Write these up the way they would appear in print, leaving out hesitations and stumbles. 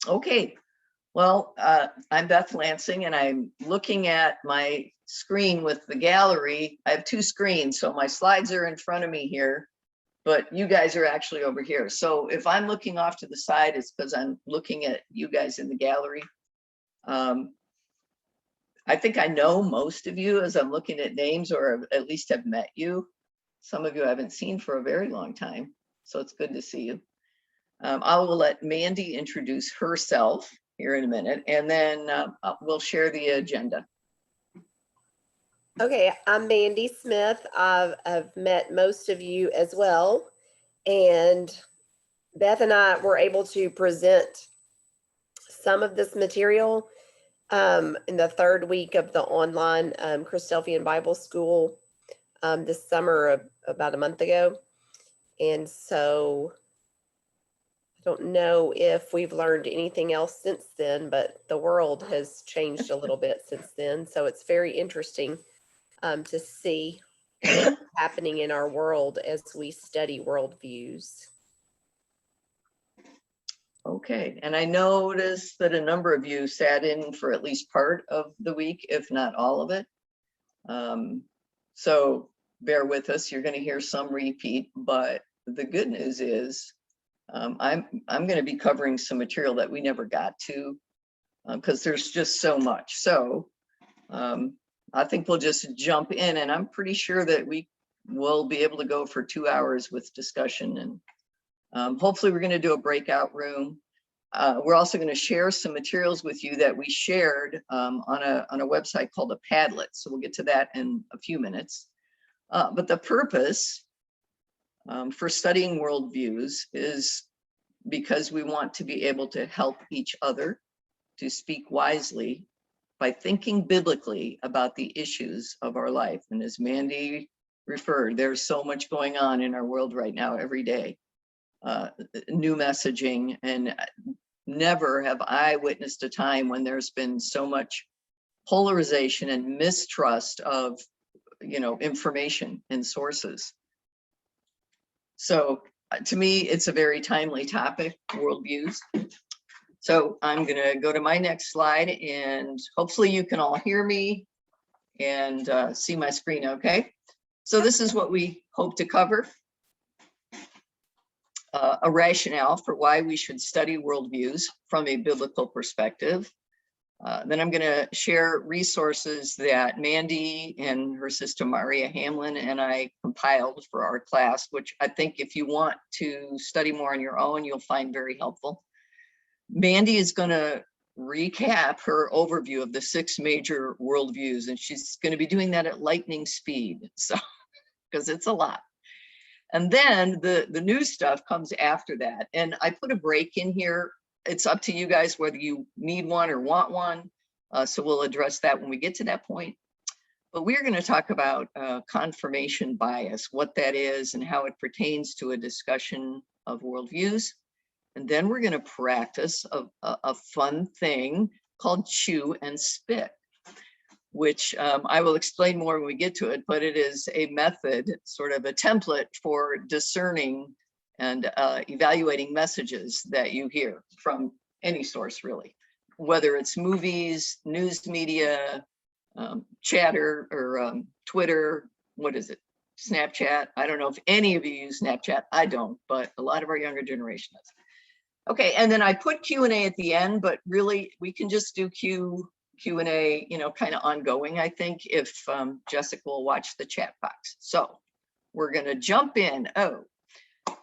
Okay, well, I'm Beth Lansing, and I'm looking at my screen with the gallery. I have two screens, so my slides are in front of me here, but you guys are actually over here. So if I'm looking off to the side, it's because I'm looking at you guys in the gallery. I think I know most of you as I'm looking at names, or at least have met you. Some of you I haven't seen for a very long time, so it's good to see you. I will let Mandy introduce herself here in a minute, and then we'll share the agenda. Okay, I'm Mandy Smith. I've met most of you as well, and Beth and I were able to present some of this material in the third week of the online Christadelphian Bible School this summer, about a month ago. And so I don't know if we've learned anything else since then, but the world has changed a little bit since then. So it's very interesting to see what's happening in our world as we study worldviews. Okay, and I noticed that a number of you sat in for at least part of the week, if not all of it. So bear with us, you're going to hear some repeat, but the good news is I'm going to be covering some material that we never got to because there's just so much. So I think we'll just jump in, and I'm pretty sure that we will be able to go for 2 hours with discussion, and hopefully we're going to do a breakout room. We're also going to share some materials with you that we shared on a website called a Padlet. So we'll get to that in a few minutes. But the purpose for studying worldviews is because we want to be able to help each other to speak wisely by thinking biblically about the issues of our life. And as Mandy referred, there's so much going on in our world right now every day. New messaging, and never have I witnessed a time when there's been so much polarization and mistrust of, information and sources. So to me, it's a very timely topic, worldviews. So I'm going to go to my next slide, and hopefully you can all hear me and see my screen okay. So this is what we hope to cover. A rationale for why we should study worldviews from a biblical perspective. Then I'm going to share resources that Mandy and her sister Maria Hamlin and I compiled for our class, which I think if you want to study more on your own, you'll find very helpful. Mandy is going to recap her overview of the 6 major worldviews, and she's going to be doing that at lightning speed, so because it's a lot. And then the new stuff comes after that. And I put a break in here. It's up to you guys whether you need one or want one. So we'll address that when we get to that point. But we're going to talk about confirmation bias, what that is and how it pertains to a discussion of worldviews. And then we're going to practice a fun thing called chew and spit, which I will explain more when we get to it, but it is a method, sort of a template for discerning and evaluating messages that you hear from any source, really, whether it's movies, news media, chatter, or Twitter, what is it, Snapchat? I don't know if any of you use Snapchat. I don't, but a lot of our younger generation does. Okay, and then I put Q&A at the end, but really we can just do Q&A, kind of ongoing, I think, if Jessica will watch the chat box. So we're going to jump in.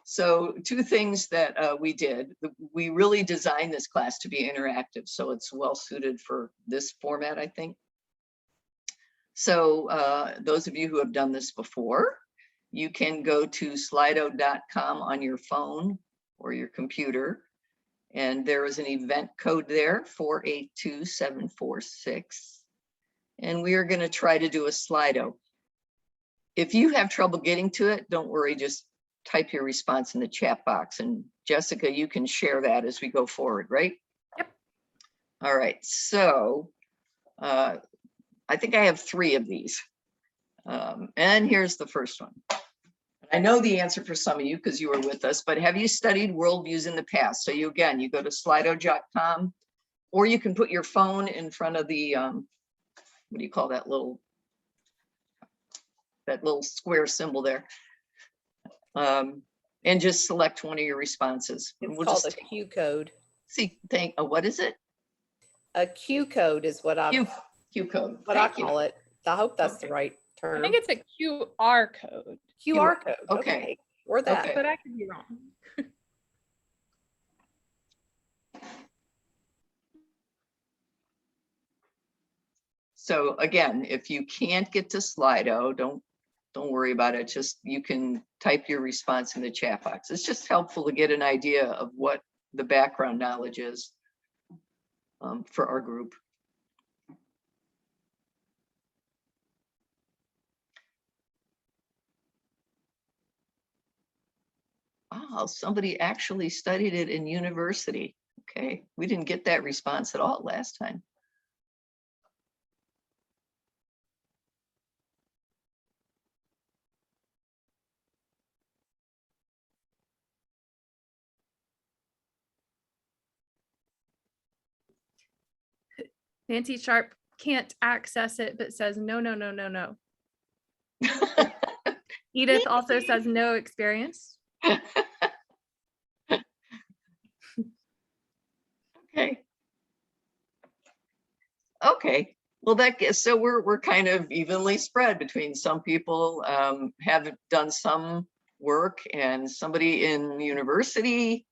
So 2 things that we did. We really designed this class to be interactive, so it's well suited for this format, I think. So those of you who have done this before, you can go to slido.com on your phone or your computer. And there is an event code there, 482746. And we are going to try to do a Slido. If you have trouble getting to it, don't worry, just type your response in the chat box. And Jessica, you can share that as we go forward, right? Yep. All right, so I think I have 3 of these. And here's the first one. I know the answer for some of you because you were with us, but have you studied worldviews in the past? So you go to slido.com, or you can put your phone in front of the, what do you call that little square symbol there? And just select one of your responses. And It's we'll called just a Q code. see, what is it? A Q code is what I Q code. I call it. I hope that's the right term. I think it's a QR code. QR code. Okay. Or that. Okay. But I could be wrong. So again, if you can't get to Slido, don't worry about it. Just you can type your response in the chat box. It's just helpful to get an idea of what the background knowledge is for our group. Oh, somebody actually studied it in university. Okay, we didn't get that response at all last time. Nancy Sharp can't access it, but says no, no, no, no, no. Edith also says no experience. Okay. Okay. Well, so we're kind of evenly spread between some people have done some work and somebody in university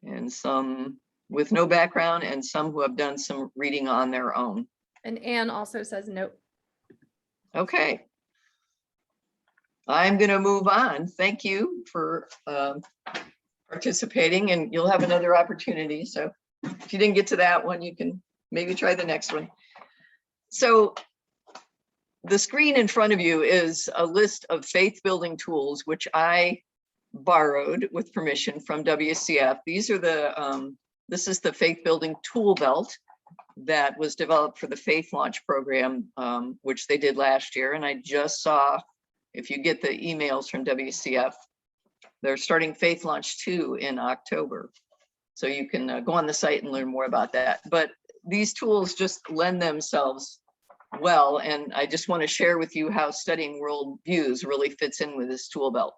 and some with no background and some who have done some reading on their own. And Anne also says no. Okay. I'm going to move on. Thank you for participating, and you'll have another opportunity. So if you didn't get to that one, you can maybe try the next one. So the screen in front of you is a list of faith-building tools, which I borrowed with permission from WCF. These are this is the faith-building tool belt that was developed for the Faith Launch program, which they did last year. And I just saw, if you get the emails from WCF, they're starting Faith Launch 2 in October. So you can go on the site and learn more about that. But these tools just lend themselves well. And I just want to share with you how studying worldviews really fits in with this tool belt.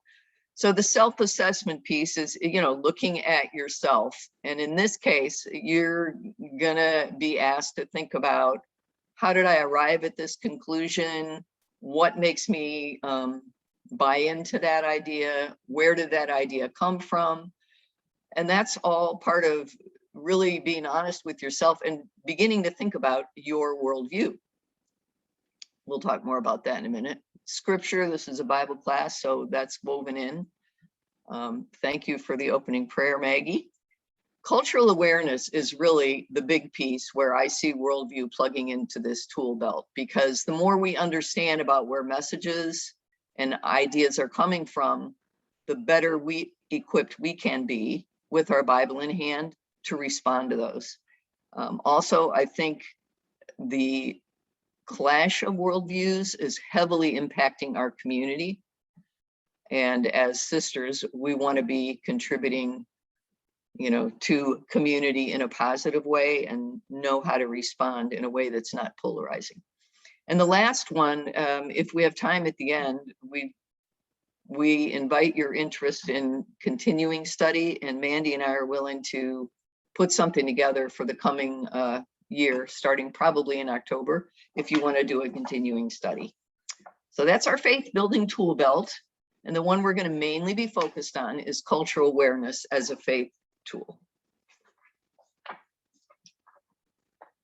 So the self-assessment piece is, looking at yourself. And in this case, you're gonna be asked to think about, how did I arrive at this conclusion? What makes me buy into that idea? Where did that idea come from? And that's all part of really being honest with yourself and beginning to think about your worldview. We'll talk more about that in a minute. Scripture, this is a Bible class, so that's woven in. Thank you for the opening prayer, Maggie. Cultural awareness is really the big piece where I see worldview plugging into this tool belt, because the more we understand about where messages and ideas are coming from, the better equipped we can be with our Bible in hand to respond to those. Also, I think the clash of worldviews is heavily impacting our community. And as sisters, we want to be contributing, to community in a positive way and know how to respond in a way that's not polarizing. And the last one, if we have time at the end, we invite your interest in continuing study, and Mandy and I are willing to put something together for the coming year, starting probably in October, if you want to do a continuing study. So that's our faith building tool belt. And the one we're going to mainly be focused on is cultural awareness as a faith tool.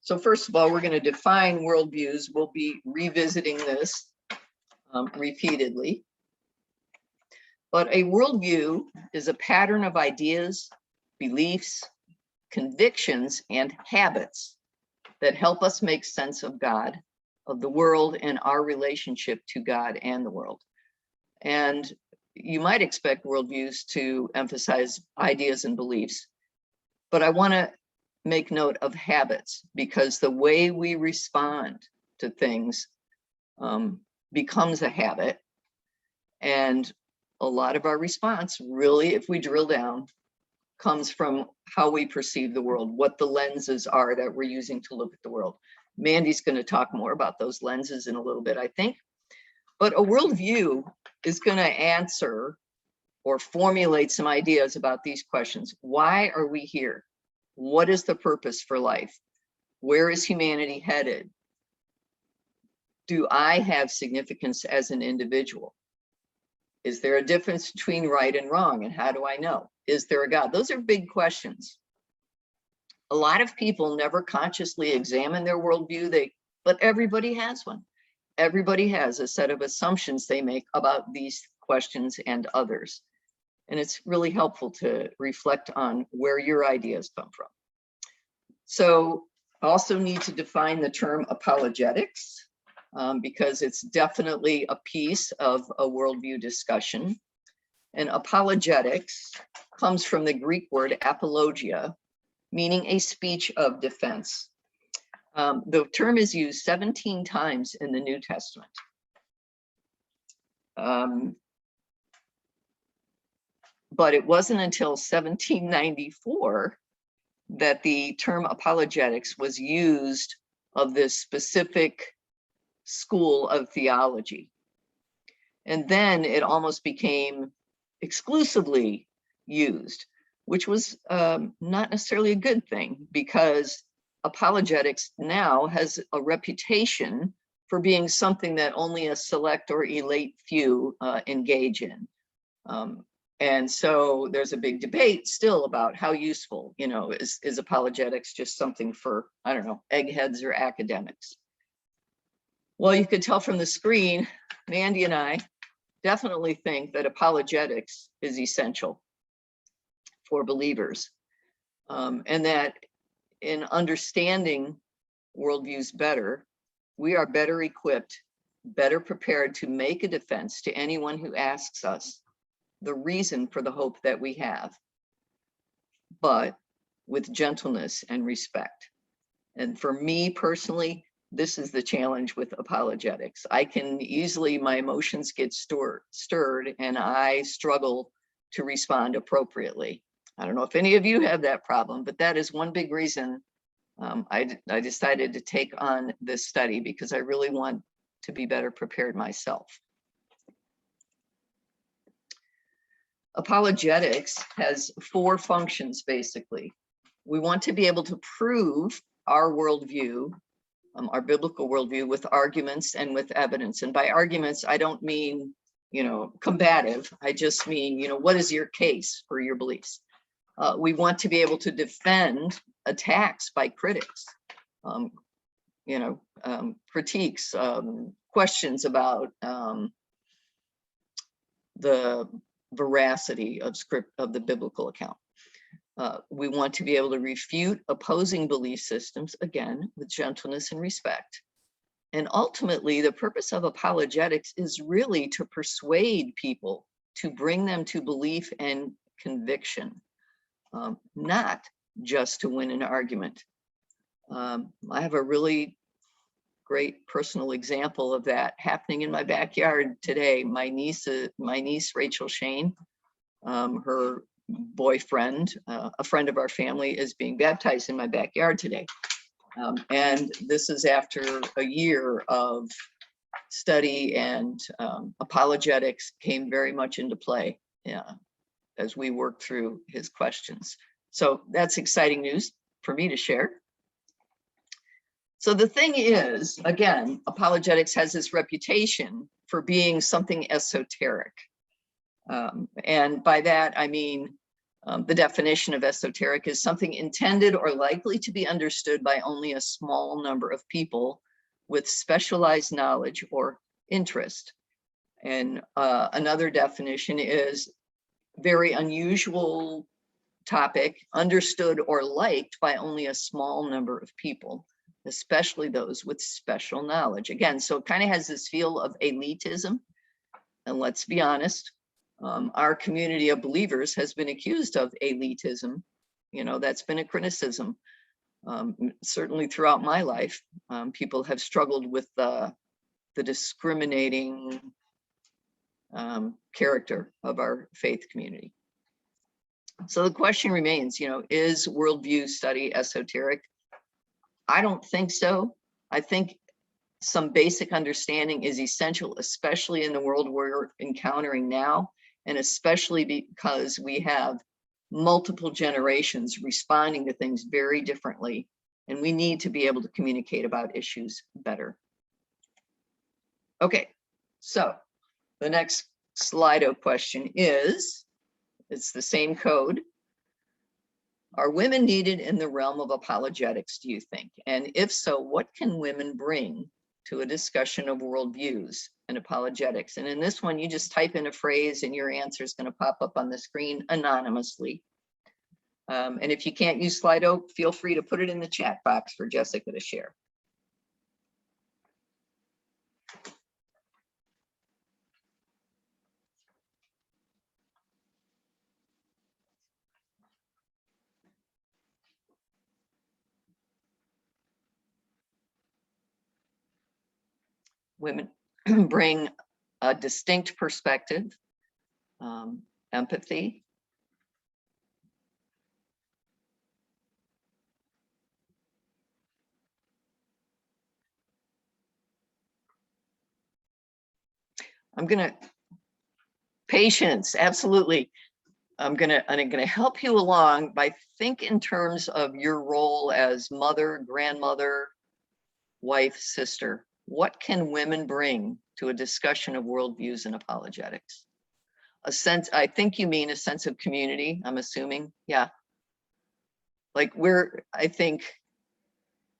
So first of all, we're going to define worldviews. We'll be revisiting this repeatedly. But a worldview is a pattern of ideas, beliefs, convictions, and habits that help us make sense of God, of the world, and our relationship to God and the world. And you might expect worldviews to emphasize ideas and beliefs, but I want to make note of habits, because the way we respond to things becomes a habit. And a lot of our response really, if we drill down, comes from how we perceive the world, what the lenses are that we're using to look at the world. Mandy's going to talk more about those lenses in a little bit, I think. But a worldview is going to answer or formulate some ideas about these questions. Why are we here? What is the purpose for life? Where is humanity headed? Do I have significance as an individual? Is there a difference between right and wrong? And how do I know? Is there a God? Those are big questions. A lot of people never consciously examine their worldview, but everybody has one. Everybody has a set of assumptions they make about these questions and others. And it's really helpful to reflect on where your ideas come from. So I also need to define the term apologetics, because it's definitely a piece of a worldview discussion. And apologetics comes from the Greek word apologia, meaning a speech of defense. The term is used 17 times in the New Testament. But it wasn't until 1794 that the term apologetics was used of this specific school of theology. And then it almost became exclusively used, which was not necessarily a good thing, because apologetics now has a reputation for being something that only a select or elite few engage in. And so there's a big debate still about how useful, is apologetics just something for, I don't know, eggheads or academics? Well, you could tell from the screen, Mandy and I definitely think that apologetics is essential for believers, and that in understanding worldviews better, we are better equipped, better prepared to make a defense to anyone who asks us the reason for the hope that we have, but with gentleness and respect. And for me personally, this is the challenge with apologetics. I can easily, my emotions get stirred, and I struggle to respond appropriately. I don't know if any of you have that problem, but that is one big reason I decided to take on this study, because I really want to be better prepared myself. Apologetics has 4 functions, basically. We want to be able to prove our worldview, our biblical worldview, with arguments and with evidence. And by arguments, I don't mean, combative. I just mean, what is your case for your beliefs? We want to be able to defend attacks by critics, critiques, questions about the veracity of the biblical account. We want to be able to refute opposing belief systems, again, with gentleness and respect. And ultimately, the purpose of apologetics is really to persuade people, to bring them to belief and conviction, not just to win an argument. I have a really great personal example of that happening in my backyard today. My niece Rachel Shane, her boyfriend, a friend of our family, is being baptized in my backyard today. And this is after a year of study, and apologetics came very much into play as we worked through his questions. So that's exciting news for me to share. So the thing is, again, apologetics has this reputation for being something esoteric. And by that, I mean, the definition of esoteric is something intended or likely to be understood by only a small number of people with specialized knowledge or interest. And another definition is very unusual topic, understood or liked by only a small number of people, especially those with special knowledge. Again, so it kind of has this feel of elitism. And let's be honest, our community of believers has been accused of elitism. That's been a criticism. Certainly throughout my life, people have struggled with the discriminating character of our faith community. So the question remains, is worldview study esoteric? I don't think so. I think some basic understanding is essential, especially in the world we're encountering now, and especially because we have multiple generations responding to things very differently, and we need to be able to communicate about issues better. Okay, so the next Slido question is, it's the same code. Are women needed in the realm of apologetics, do you think? And if so, what can women bring to a discussion of worldviews and apologetics? And in this one, you just type in a phrase and your answer is going to pop up on the screen anonymously. And if you can't use Slido, feel free to put it in the chat box for Jessica to share. Women bring a distinct perspective, empathy, patience, absolutely. I'm gonna help you along by think in terms of your role as mother, grandmother, wife, sister. What can women bring to a discussion of worldviews and apologetics? A sense, I think you mean a sense of community, I'm assuming. Yeah. Like I think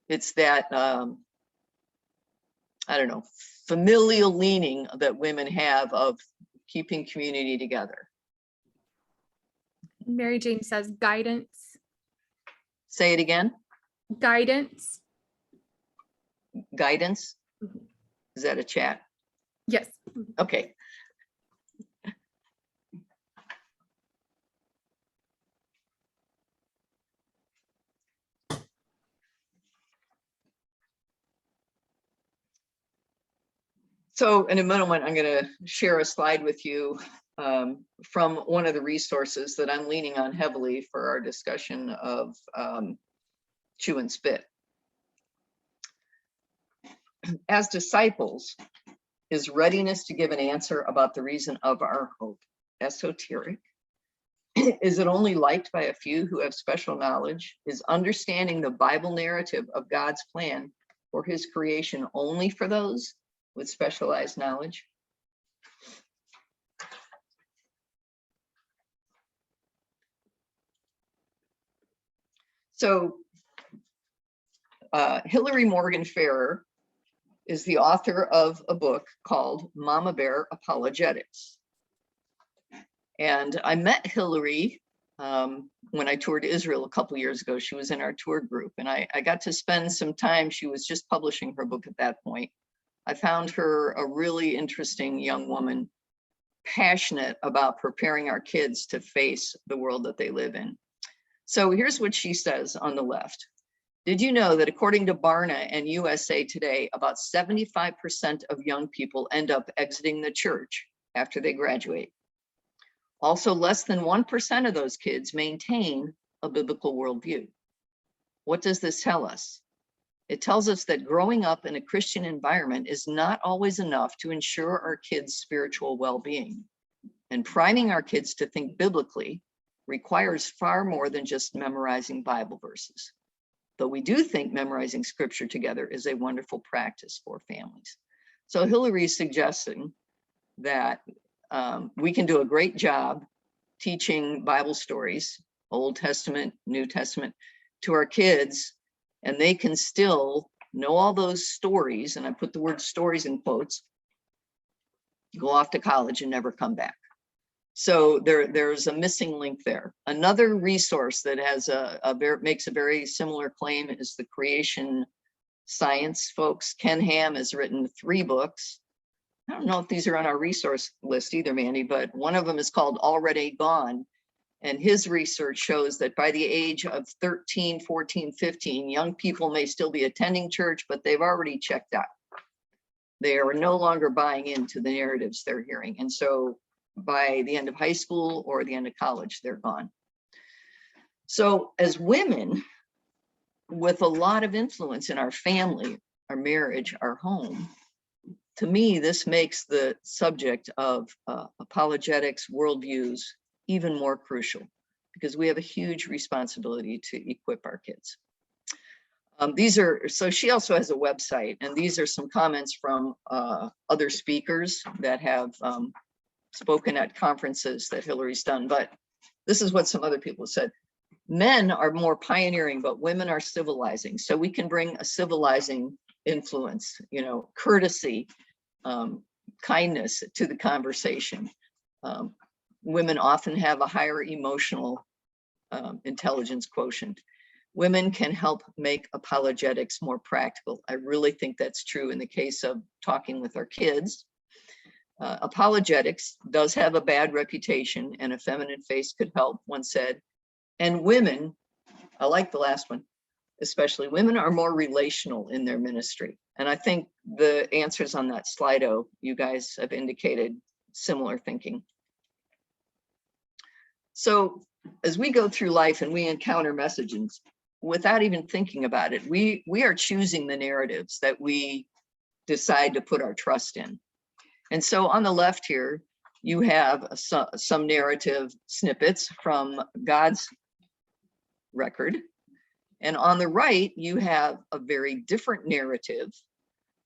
it's that, I don't know, familial leaning that women have of keeping community together. Mary Jane says guidance. Say it again. Guidance. Guidance. Mhm. Is that a chat? Yes. Okay. So in a moment, I'm going to share a slide with you from one of the resources that I'm leaning on heavily for our discussion of chew and spit. As disciples, is readiness to give an answer about the reason of our hope esoteric? Is it only liked by a few who have special knowledge? Is understanding the Bible narrative of God's plan for his creation only for those with specialized knowledge? So Hillary Morgan Ferrer is the author of a book called Mama Bear Apologetics. And I met Hillary when I toured Israel a couple years ago. She was in our tour group, and I got to spend some time. She was just publishing her book at that point. I found her a really interesting young woman, passionate about preparing our kids to face the world that they live in. So here's what she says on the left. Did you know that according to Barna and USA Today, about 75% of young people end up exiting the church after they graduate? Also, less than 1% of those kids maintain a biblical worldview. What does this tell us? It tells us that growing up in a Christian environment is not always enough to ensure our kids' spiritual well-being. And priming our kids to think biblically requires far more than just memorizing Bible verses. Though we do think memorizing scripture together is a wonderful practice for families. So Hillary is suggesting that we can do a great job teaching Bible stories, Old Testament, New Testament, to our kids, and they can still know all those stories, and I put the word stories in quotes, go off to college and never come back. So there's a missing link there. Another resource that has makes a very similar claim is the creation science folks. Ken Ham has written 3 books. I don't know if these are on our resource list either, Mandy, but one of them is called Already Gone. And his research shows that by the age of 13, 14, 15, young people may still be attending church, but they've already checked out. They are no longer buying into the narratives they're hearing. And so by the end of high school or the end of college, they're gone. So as women with a lot of influence in our family, our marriage, our home, to me, this makes the subject of apologetics, worldviews, even more crucial, because we have a huge responsibility to equip our kids. So she also has a website, and these are some comments from other speakers that have spoken at conferences that Hillary's done, but this is what some other people said. Men are more pioneering, but women are civilizing. So we can bring a civilizing influence, you know, courtesy, kindness to the conversation. Women often have a higher emotional intelligence quotient. Women can help make apologetics more practical. I really think that's true in the case of talking with our kids. Apologetics does have a bad reputation, and a feminine face could help, one said. And women, I like the last one, especially women are more relational in their ministry. And I think the answers on that Slido, you guys have indicated similar thinking. So as we go through life and we encounter messages, without even thinking about it, we are choosing the narratives that we decide to put our trust in. And so on the left here, you have some narrative snippets from God's record. And on the right, you have a very different narrative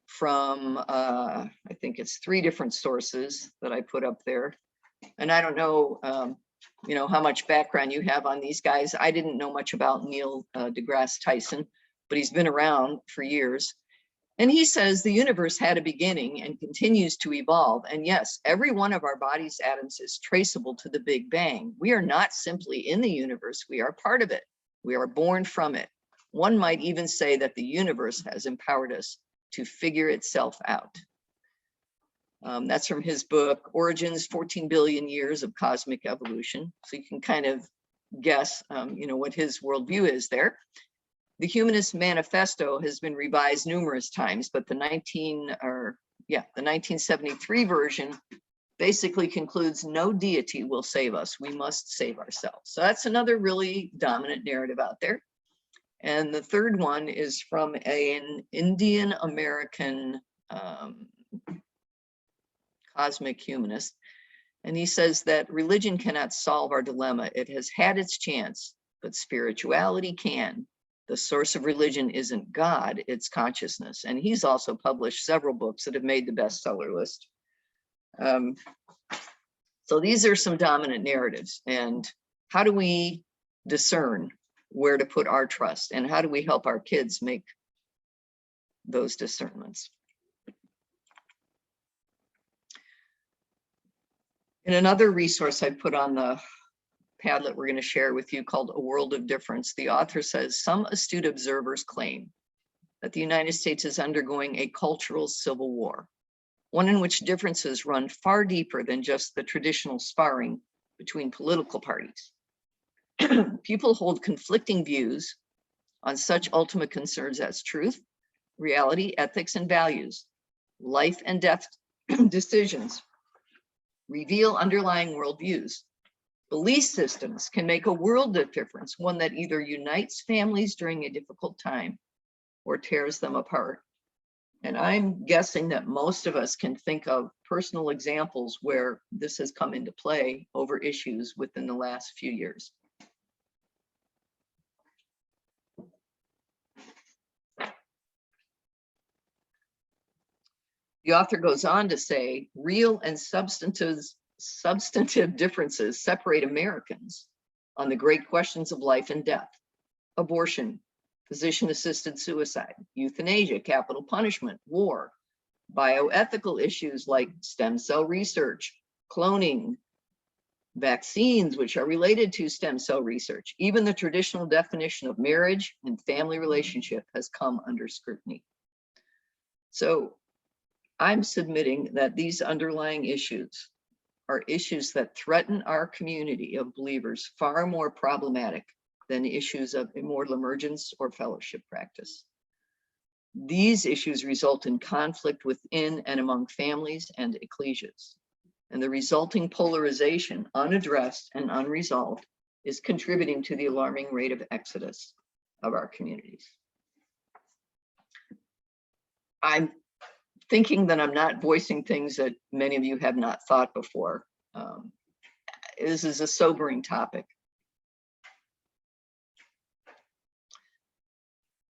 from, I think it's 3 different sources that I put up there. And I don't know, you know, how much background you have on these guys. I didn't know much about Neil deGrasse Tyson, but he's been around for years. And he says the universe had a beginning and continues to evolve. And yes, every one of our body's atoms is traceable to the Big Bang. We are not simply in the universe, we are part of it. We are born from it. One might even say that the universe has empowered us to figure itself out. That's from his book, Origins, 14 Billion Years of Cosmic Evolution. So you can kind of guess, you know, what his worldview is there. The Humanist Manifesto has been revised numerous times, but the 1973 version basically concludes no deity will save us. We must save ourselves. So that's another really dominant narrative out there. And the third one is from an Indian American cosmic humanist. And he says that religion cannot solve our dilemma. It has had its chance, but spirituality can. The source of religion isn't God, it's consciousness. And he's also published several books that have made the bestseller list. So these are some dominant narratives. And how do we discern where to put our trust? And how do we help our kids make those discernments? In another resource I put on the Padlet we're going to share with you called A World of Difference, the author says some astute observers claim that the United States is undergoing a cultural civil war, one in which differences run far deeper than just the traditional sparring between political parties. People hold conflicting views on such ultimate concerns as truth, reality, ethics, and values, life and death decisions, reveal underlying worldviews. Belief systems can make a world of difference, one that either unites families during a difficult time or tears them apart. And I'm guessing that most of us can think of personal examples where this has come into play over issues within the last few years. The author goes on to say, real and substantive differences separate Americans on the great questions of life and death, abortion, physician-assisted suicide, euthanasia, capital punishment, war, bioethical issues like stem cell research, cloning, vaccines, which are related to stem cell research. Even the traditional definition of marriage and family relationship has come under scrutiny. So I'm submitting that these underlying issues are issues that threaten our community of believers far more problematic than issues of immortal emergence or fellowship practice. These issues result in conflict within and among families and ecclesias. And the resulting polarization, unaddressed and unresolved, is contributing to the alarming rate of exodus of our communities. I'm thinking that I'm not voicing things that many of you have not thought before. This is a sobering topic.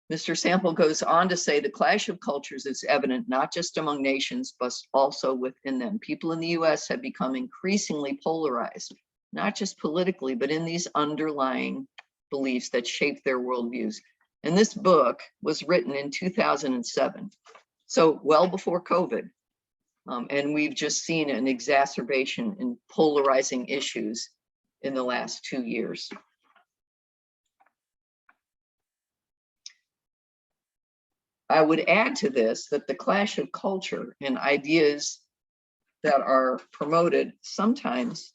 Mr. Sample goes on to say the clash of cultures is evident not just among nations, but also within them. People in the US have become increasingly polarized, not just politically, but in these underlying beliefs that shape their worldviews. And this book was written in 2007, so well before COVID. And we've just seen an exacerbation in polarizing issues in the last 2 years. I would add to this that the clash of culture and ideas that are promoted sometimes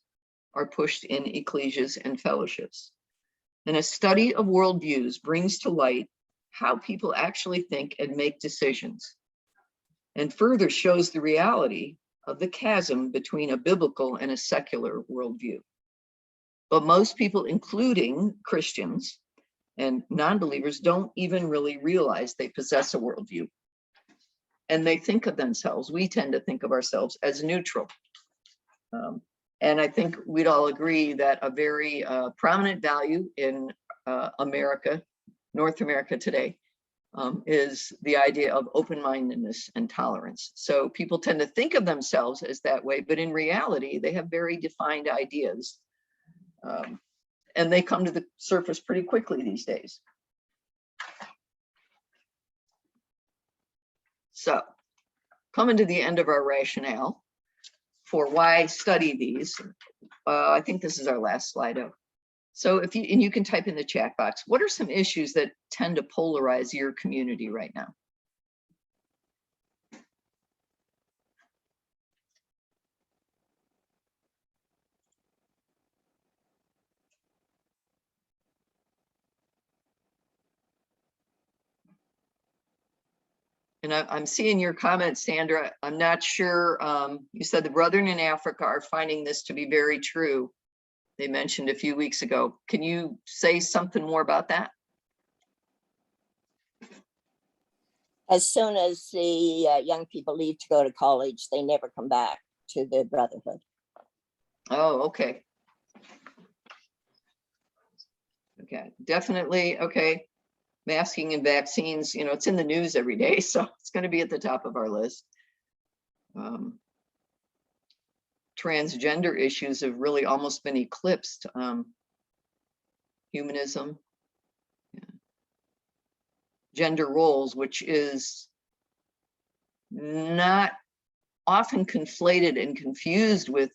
are pushed in ecclesias and fellowships. And a study of worldviews brings to light how people actually think and make decisions, and further shows the reality of the chasm between a biblical and a secular worldview. But most people, including Christians and non-believers, don't even really realize they possess a worldview. And they think of themselves, we tend to think of ourselves as neutral. And I think we'd all agree that a very prominent value in America, North America today, is the idea of open-mindedness and tolerance. So people tend to think of themselves as that way, but in reality, they have very defined ideas. And they come to the surface pretty quickly these days. So, coming to the end of our rationale for why study these, I think this is our last slide up. So if you, and you can type in the chat box, what are some issues that tend to polarize your community right now? And I'm seeing your comments, Sandra. I'm not sure. You said the brethren in Africa are finding this to be very true. They mentioned a few weeks ago. Can you say something more about that? As soon as the young people leave to go to college, they never come back to the brotherhood. Oh, okay. Okay, definitely. Okay. Masking and vaccines, you know, it's in the news every day, so it's going to be at the top of our list. Transgender issues have really almost been eclipsed. Humanism, yeah. Gender roles, which is not often conflated and confused with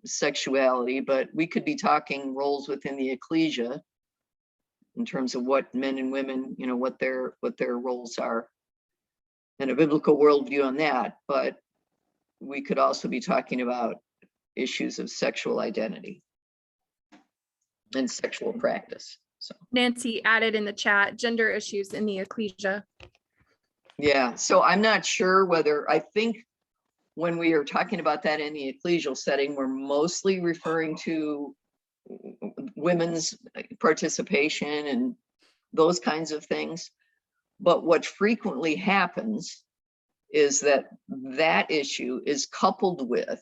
sexuality, but we could be talking roles within the ecclesia in terms of what men and women, you know, what their roles are, and a biblical worldview on that. But we could also be talking about issues of sexual identity and sexual practice. So Nancy added in the chat, gender issues in the ecclesia. yeah, so I'm not sure whether, I think when we are talking about that in the ecclesial setting, we're mostly referring to women's participation and those kinds of things. But what frequently happens is that that issue is coupled with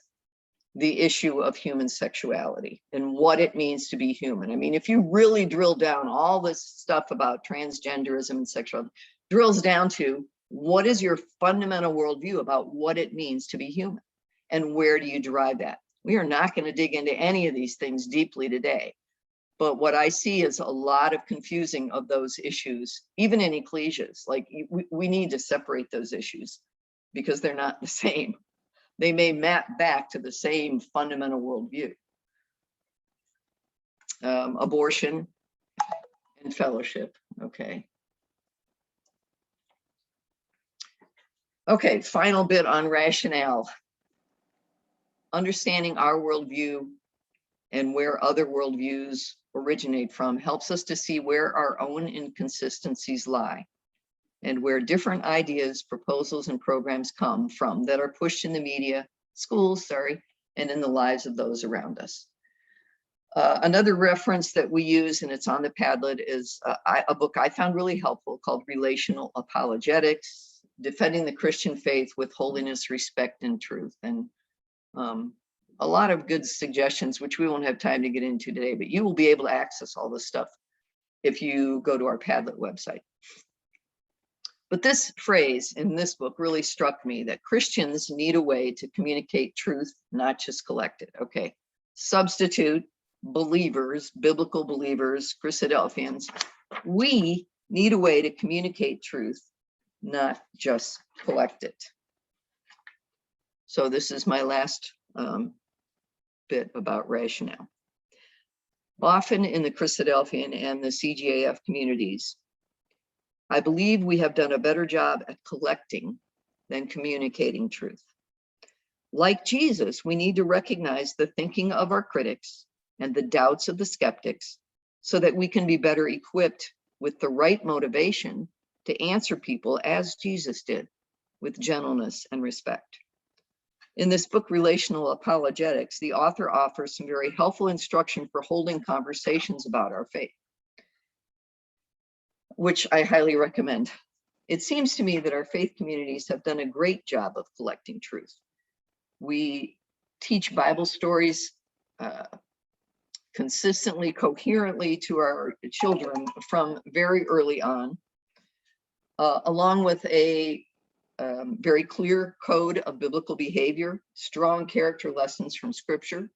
the issue of human sexuality and what it means to be human. I mean, if you really drill down all this stuff about transgenderism and sexuality, drills down to what is your fundamental worldview about what it means to be human and where do you derive that? We are not going to dig into any of these things deeply today. But what I see is a lot of confusing of those issues, even in ecclesias. Like we need to separate those issues because they're not the same. They may map back to the same fundamental worldview. Abortion and fellowship, okay. Okay, final bit on rationale. Understanding our worldview and where other worldviews originate from helps us to see where our own inconsistencies lie. and where different ideas, proposals, and programs come from that are pushed in the media, schools, and in the lives of those around us. Another reference that we use, and it's on the Padlet, is a book I found really helpful called Relational Apologetics, Defending the Christian Faith with Holiness, Respect, and Truth. And a lot of good suggestions, which we won't have time to get into today, but you will be able to access all this stuff if you go to our Padlet website. But this phrase in this book really struck me, that Christians need a way to communicate truth, not just collect it. Okay, substitute believers, biblical believers, Christadelphians, we need a way to communicate truth, not just collect it. So this is my last bit about rationale. Often in the Christadelphian and the CGAF communities, I believe we have done a better job at collecting than communicating truth. Like Jesus, we need to recognize the thinking of our critics and the doubts of the skeptics so that we can be better equipped with the right motivation to answer people as Jesus did, with gentleness and respect. In this book, Relational Apologetics, the author offers some very helpful instruction for holding conversations about our faith, which I highly recommend. It seems to me that our faith communities have done a great job of collecting truth. We teach Bible stories consistently, coherently to our children from very early on, along with a very clear code of biblical behavior, strong character lessons from Scripture.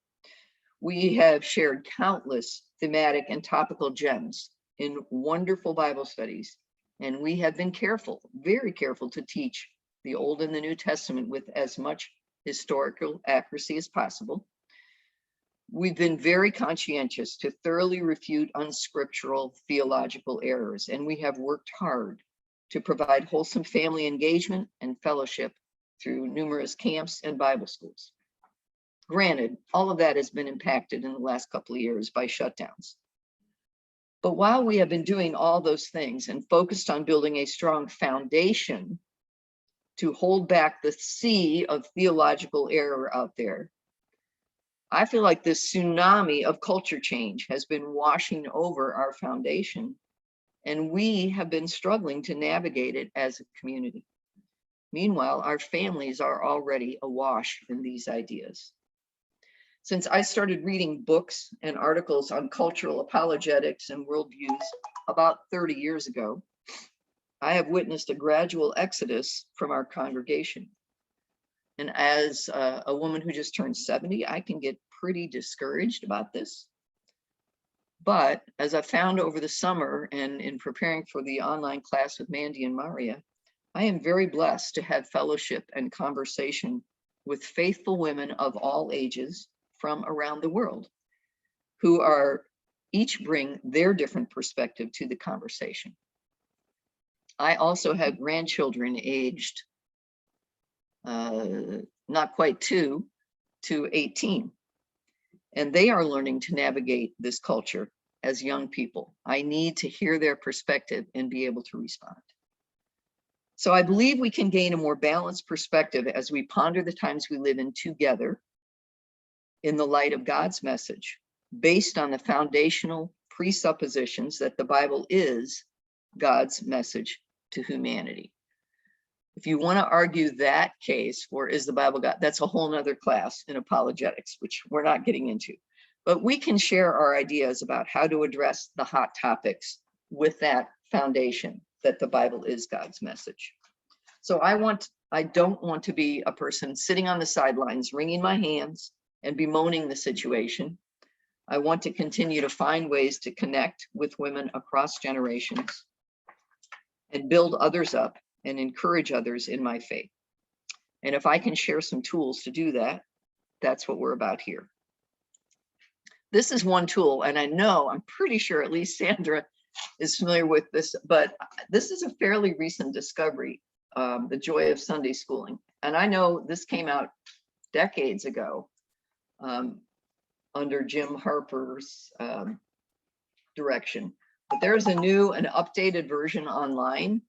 We have shared countless thematic and topical gems in wonderful Bible studies, and we have been careful, very careful, to teach the Old and the New Testament with as much historical accuracy as possible. We've been very conscientious to thoroughly refute unscriptural theological errors, and we have worked hard to provide wholesome family engagement and fellowship through numerous camps and Bible schools. Granted, all of that has been impacted in the last couple of years by shutdowns. But while we have been doing all those things and focused on building a strong foundation to hold back the sea of theological error out there, I feel like this tsunami of culture change has been washing over our foundation, and we have been struggling to navigate it as a community. Meanwhile, our families are already awash in these ideas. Since I started reading books and articles on cultural apologetics and worldviews about 30 years ago, I have witnessed a gradual exodus from our congregation. And as a woman who just turned 70, I can get pretty discouraged about this. But as I found over the summer and in preparing for the online class with Mandy and Maria, I am very blessed to have fellowship and conversation with faithful women of all ages from around the world, who are each bring their different perspective to the conversation. I also have grandchildren aged not quite 2 to 18. And they are learning to navigate this culture as young people. I need to hear their perspective and be able to respond. So I believe we can gain a more balanced perspective as we ponder the times we live in together in the light of God's message, based on the foundational presuppositions that the Bible is God's message to humanity. If you want to argue that case for is the Bible God, that's a whole nother class in apologetics, which we're not getting into. But we can share our ideas about how to address the hot topics with that foundation that the Bible is God's message. So I don't want to be a person sitting on the sidelines, wringing my hands and bemoaning the situation. I want to continue to find ways to connect with women across generations and build others up and encourage others in my faith. And if I can share some tools to do that, that's what we're about here. This is one tool, and I'm pretty sure at least Sandra is familiar with this, but this is a fairly recent discovery, the joy of Sunday schooling. And I know this came out decades ago under Jim Harper's direction, but there's a new and updated version online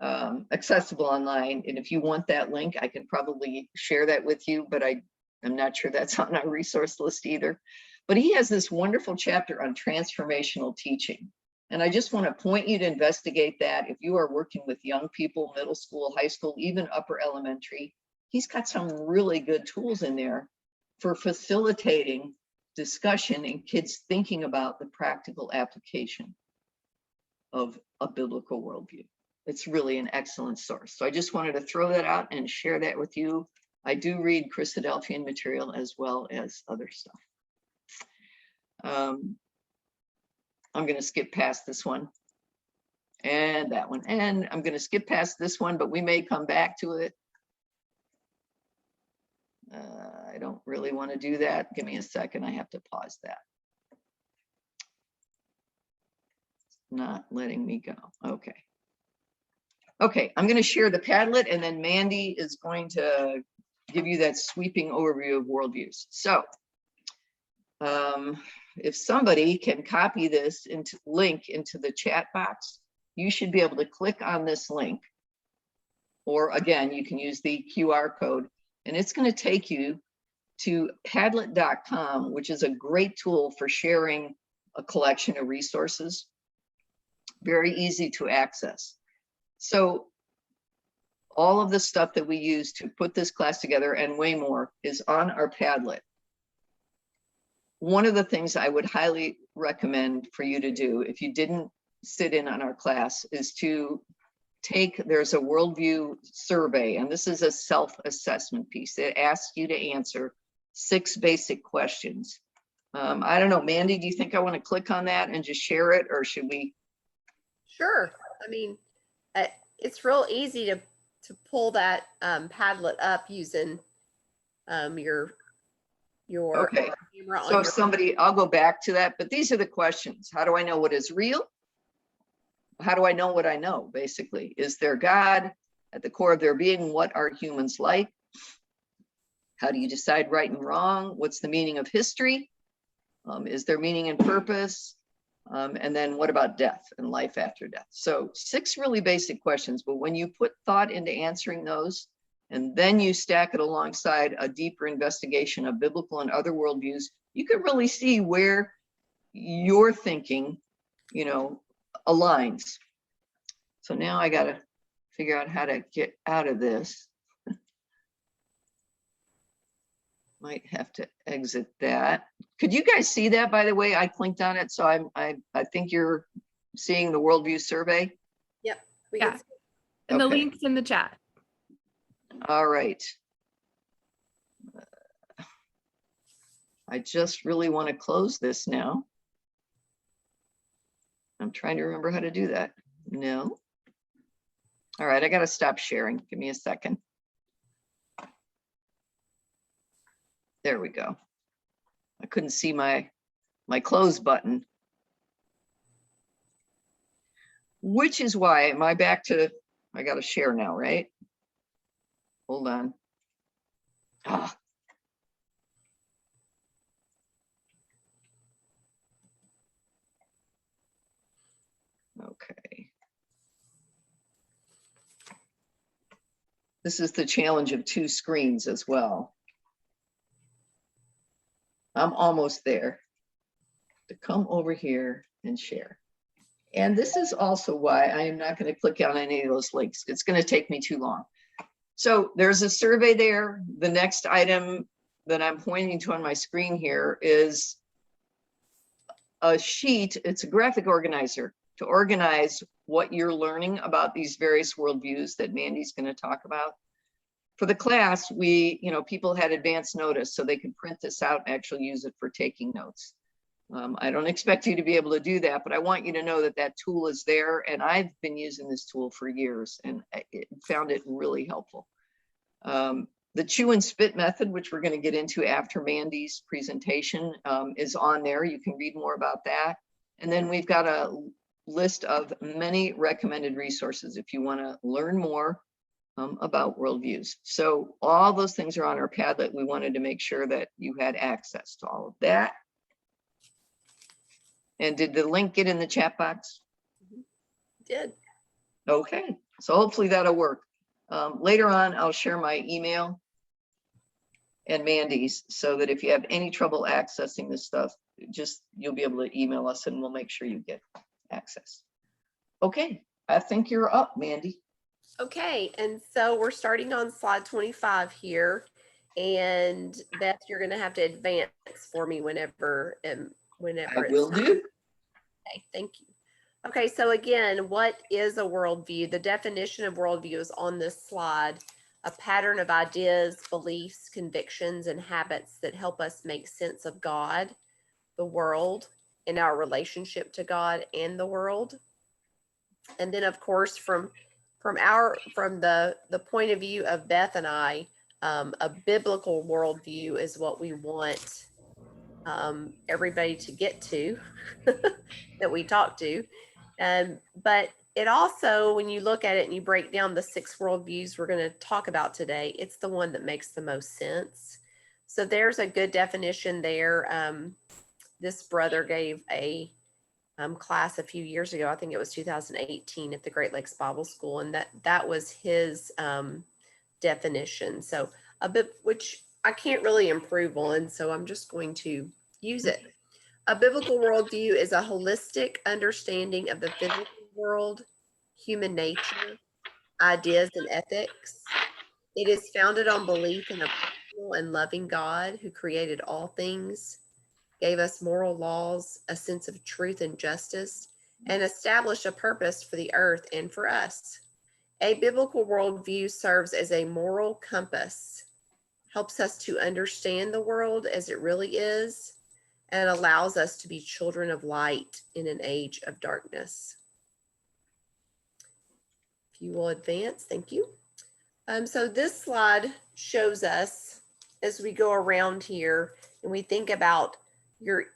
accessible online. And if you want that link, I can probably share that with you, but I'm not sure that's on our resource list either. But he has this wonderful chapter on transformational teaching. And I just want to point you to investigate that. If you are working with young people, middle school, high school, even upper elementary, he's got some really good tools in there for facilitating discussion and kids thinking about the practical application of a biblical worldview. It's really an excellent source. So I just wanted to throw that out and share that with you. I do read Christadelphian material as well as other stuff. I'm going to skip past this one and that one, and I'm going to skip past this one, but we may come back to it. I don't really want to do that. Give me a second. I have to pause that. It's not letting me go. Okay. Okay, I'm going to share the Padlet, and then Mandy is going to give you that sweeping overview of worldviews. So if somebody can copy this link into the chat box, you should be able to click on this link. Or again, you can use the QR code, and it's going to take you to Padlet.com, which is a great tool for sharing a collection of resources. Very easy to access. So all of the stuff that we use to put this class together and way more is on our Padlet. One of the things I would highly recommend for you to do if you didn't sit in on our class is to there's a worldview survey, and this is a self-assessment piece. It asks you to answer 6 basic questions. I don't know, Mandy, do you think I want to click on that and just share it, or should we? Sure. I mean, it's real easy to pull that Padlet up using your Okay. camera on So if your somebody, I'll go back to that, but these are the questions. How do I know what is real? How do I know what I know, basically? Is there God at the core of their being? What are humans like? How do you decide right and wrong? What's the meaning of history? Is there meaning and purpose? And then what about death and life after death? So 6 really basic questions, but when you put thought into answering those, and then you stack it alongside a deeper investigation of biblical and other worldviews, you can really see where your thinking, aligns. So now I got to figure out how to get out of this. Might have to exit that. Could you guys see that, by the way? I clicked on it, so I think you're seeing the Worldview Survey. Yep. We Yeah. can see. And the Okay. link's in the chat. All right. I just really want to close this now. I'm trying to remember how to do that. No. All right, I got to stop sharing. Give me a second. There we go. I couldn't see my close button. Which is why, am I back to, I got to share now, right? Hold on. Ah. Okay. This is the challenge of 2 screens as well. I'm almost there. To come over here and share. And this is also why I am not going to click on any of those links. It's going to take me too long. So there's a survey there. The next item that I'm pointing to on my screen here is a sheet. It's a graphic organizer to organize what you're learning about these various worldviews that Mandy's going to talk about. For the class, people had advance notice so they could print this out and actually use it for taking notes. I don't expect you to be able to do that, but I want you to know that that tool is there, and I've been using this tool for years and I found it really helpful. The chew and spit method, which we're going to get into after Mandy's presentation, is on there. You can read more about that. And then we've got a list of many recommended resources if you want to learn more about worldviews. So all those things are on our Padlet. We wanted to make sure that you had access to all of that. And did the link get in the chat box? Did. Okay, So hopefully that'll work. Later on, I'll share my email and Mandy's so that if you have any trouble accessing this stuff, you'll be able to email us and we'll make sure you get access. Okay, I think you're up, Mandy. Okay, and so we're starting on slide 25 here. And Beth, you're going to have to advance for me whenever I it's will time. do. Okay, thank you. Okay, so again, what is a worldview? The definition of worldview is on this slide: a pattern of ideas, beliefs, convictions, and habits that help us make sense of God, the world, and our relationship to God and the world. And then, of course, from the point of view of Beth and I, a biblical worldview is what we want everybody to get to that we talk to. But it also, when you look at it and you break down the 6 worldviews we're going to talk about today, it's the one that makes the most sense. So there's a good definition there. This brother gave a class a few years ago. I think it was 2018 at the Great Lakes Bible School, and that was his definition. So a bit, which I can't really improve on, so I'm just going to use it. A biblical worldview is a holistic understanding of the physical world, human nature, ideas, and ethics. It is founded on belief in a personal and loving God who created all things, gave us moral laws, a sense of truth and justice, and established a purpose for the earth and for us. A biblical worldview serves as a moral compass, helps us to understand the world as it really is, and allows us to be children of light in an age of darkness. If you will advance, thank you. So this slide shows us, as we go around here and we think about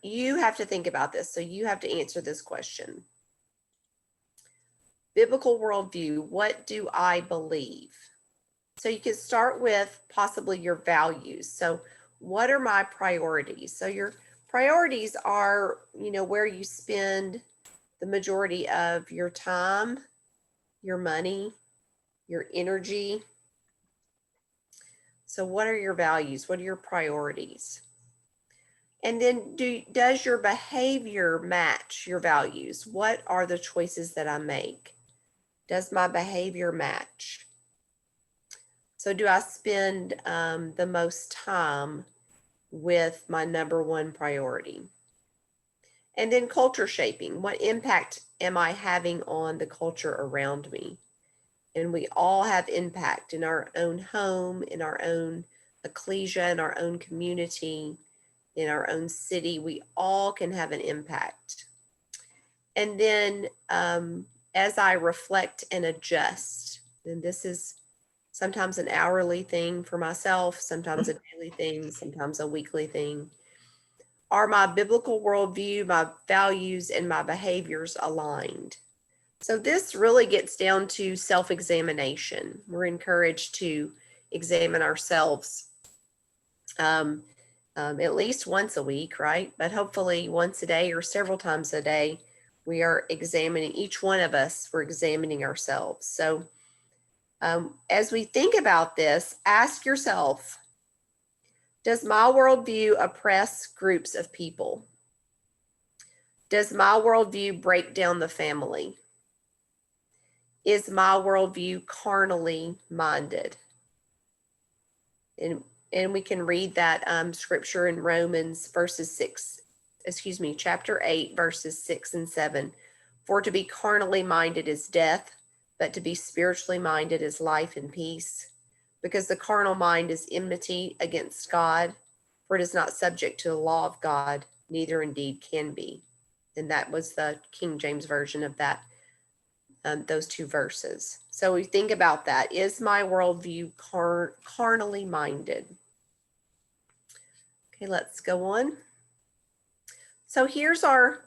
you have to think about this. So you have to answer this question. Biblical worldview, what do I believe? So you can start with possibly your values. So what are my priorities? So your priorities are, where you spend the majority of your time, your money, your energy. So what are your values? What are your priorities? And then does your behavior match your values? What are the choices that I make? Does my behavior match? So do I spend the most time with my number one priority? And then culture shaping. What impact am I having on the culture around me? And we all have impact in our own home, in our own ecclesia, in our own community, in our own city. We all can have an impact. And then as I reflect and adjust, and this is sometimes an hourly thing for myself, sometimes a daily thing, sometimes a weekly thing. Are my biblical worldview, my values, and my behaviors aligned? So this really gets down to self-examination. We're encouraged to examine ourselves at least once a week, right? But hopefully once a day or several times a day, we are examining, each one of us, we're examining ourselves. So as we think about this, ask yourself, does my worldview oppress groups of people? Does my worldview break down the family? Is my worldview carnally minded? And we can read that scripture in Romans chapter 8, verses 6 and 7. For to be carnally minded is death, but to be spiritually minded is life and peace. Because the carnal mind is enmity against God, for it is not subject to the law of God, neither indeed can be. And that was the King James version of that, those 2 verses. So we think about that. Is my worldview carnally minded? Okay, let's go on. So here's our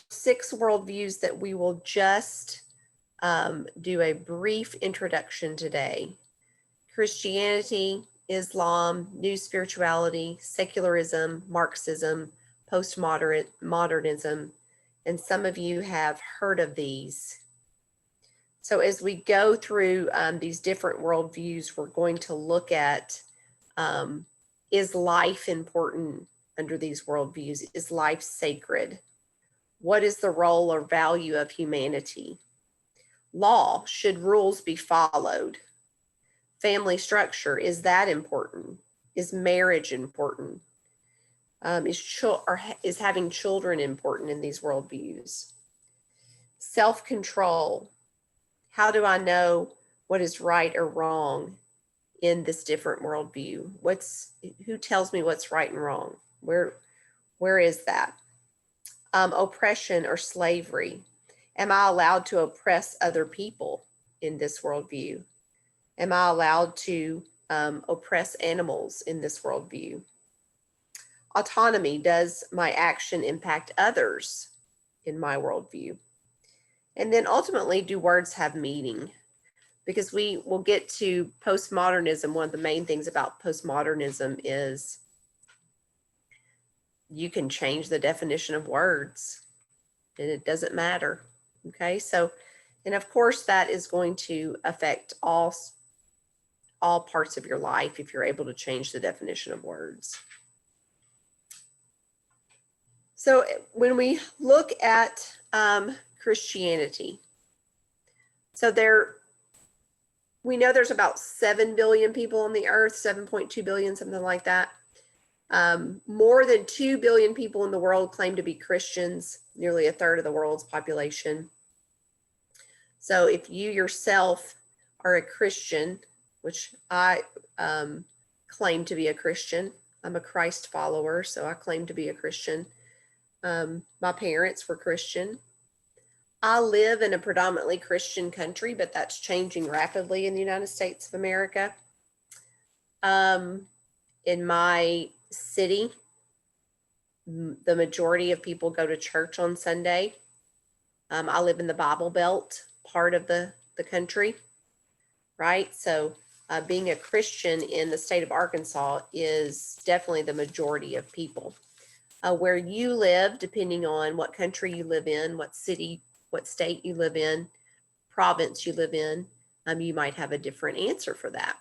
6 worldviews that we will just do a brief introduction today. Christianity, Islam, New Spirituality, Secularism, Marxism, Postmodernism, and some of you have heard of these. So as we go through these different worldviews, we're going to look at, is life important under these worldviews? Is life sacred? What is the role or value of humanity? Law, should rules be followed? Family structure, is that important? Is marriage important? Is having children important in these worldviews? Self-control, how do I know what is right or wrong in this different worldview? Who tells me what's right and wrong? Where is that? Oppression or slavery. Am I allowed to oppress other people in this worldview? Am I allowed to oppress animals in this worldview? Autonomy, does my action impact others in my worldview? And then ultimately, do words have meaning? Because we will get to postmodernism. One of the main things about postmodernism is you can change the definition of words and it doesn't matter. Okay, so, and of course that is going to affect all parts of your life if you're able to change the definition of words. So when we look at Christianity, so we know there's about 7 billion people on the earth, 7.2 billion, something like that. More than 2 billion people in the world claim to be Christians, nearly a third of the world's population. So if you yourself are a Christian, which I claim to be a Christian, I'm a Christ follower, so I claim to be a Christian. My parents were Christian. I live in a predominantly Christian country, but that's changing rapidly in the United States of America. In my city, the majority of people go to church on Sunday. I live in the Bible Belt part of the country, right? So being a Christian in the state of Arkansas is definitely the majority of people. Where you live, depending on what country you live in, what city, what state you live in, province you live in, you might have a different answer for that.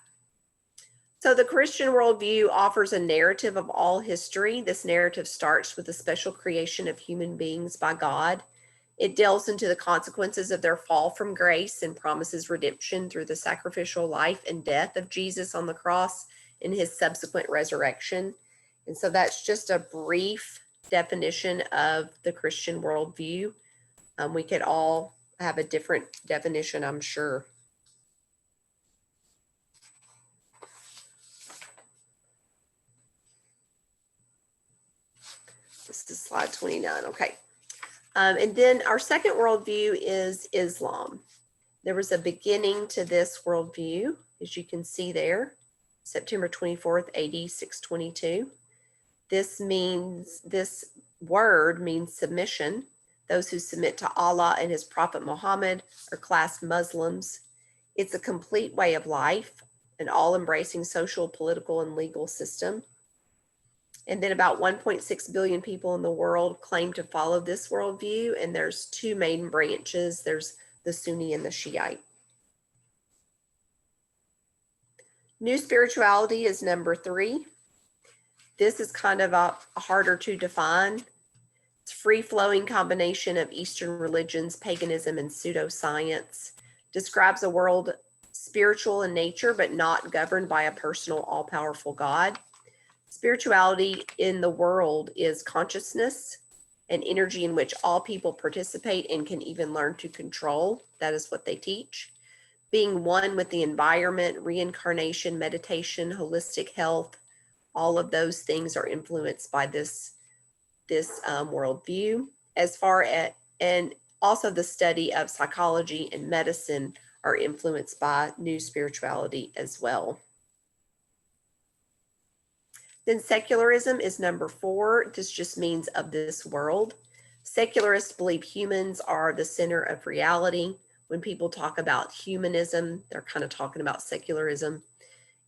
So the Christian worldview offers a narrative of all history. This narrative starts with the special creation of human beings by God. It delves into the consequences of their fall from grace and promises redemption through the sacrificial life and death of Jesus on the cross and his subsequent resurrection. And so that's just a brief definition of the Christian worldview. We could all have a different definition, I'm sure. This is slide 29, okay. And then our second worldview is Islam. There was a beginning to this worldview, as you can see there, September 24th, AD 622. This word means submission. Those who submit to Allah and his prophet Muhammad are classed Muslims. It's a complete way of life, an all-embracing social, political, and legal system. And then about 1.6 billion people in the world claim to follow this worldview, and there's two main branches. There's the Sunni and the Shiite. New spirituality is number 3. This is kind of a harder to define. It's free-flowing combination of Eastern religions, paganism, and pseudoscience. Describes a world spiritual in nature, but not governed by a personal, all-powerful God. Spirituality in the world is consciousness, an energy in which all people participate and can even learn to control. That is what they teach. Being one with the environment, reincarnation, meditation, holistic health, all of those things are influenced by this worldview. As far as, and also the study of psychology and medicine are influenced by new spirituality as well. Then secularism is number 4. This just means of this world. Secularists believe humans are the center of reality. When people talk about humanism, they're kind of talking about secularism.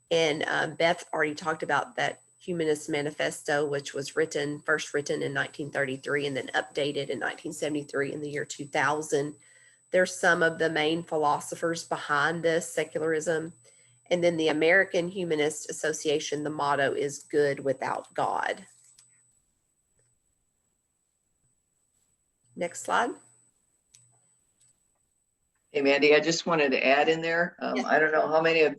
And Beth already talked about that Humanist Manifesto, which was first written in 1933 and then updated in 1973 in the year 2000. They're some of the main philosophers behind this, secularism. And then the American Humanist Association, the motto is good without God. Next slide. Hey, Mandy, I just wanted to add in there, Yes. I don't know how many of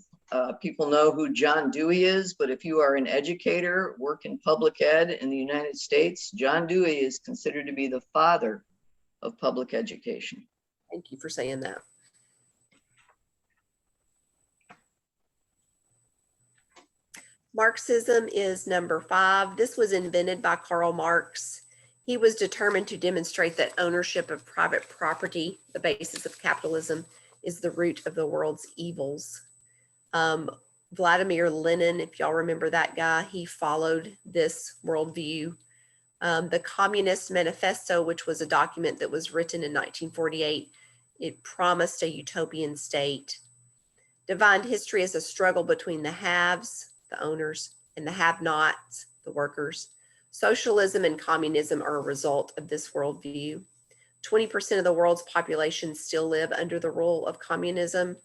people know who John Dewey is, but if you are an educator, work in public ed in the United States, John Dewey is considered to be the father of public education. Thank you for saying that. Marxism is number 5. This was invented by Karl Marx. He was determined to demonstrate that ownership of private property, the basis of capitalism, is the root of the world's evils. Vladimir Lenin, if y'all remember that guy, he followed this worldview. The Communist Manifesto, which was a document that was written in 1948, it promised a utopian state. Defined history as a struggle between the haves, the owners, and the have-nots, the workers. Socialism and communism are a result of this worldview. 20% of the world's population still live under the rule of communism.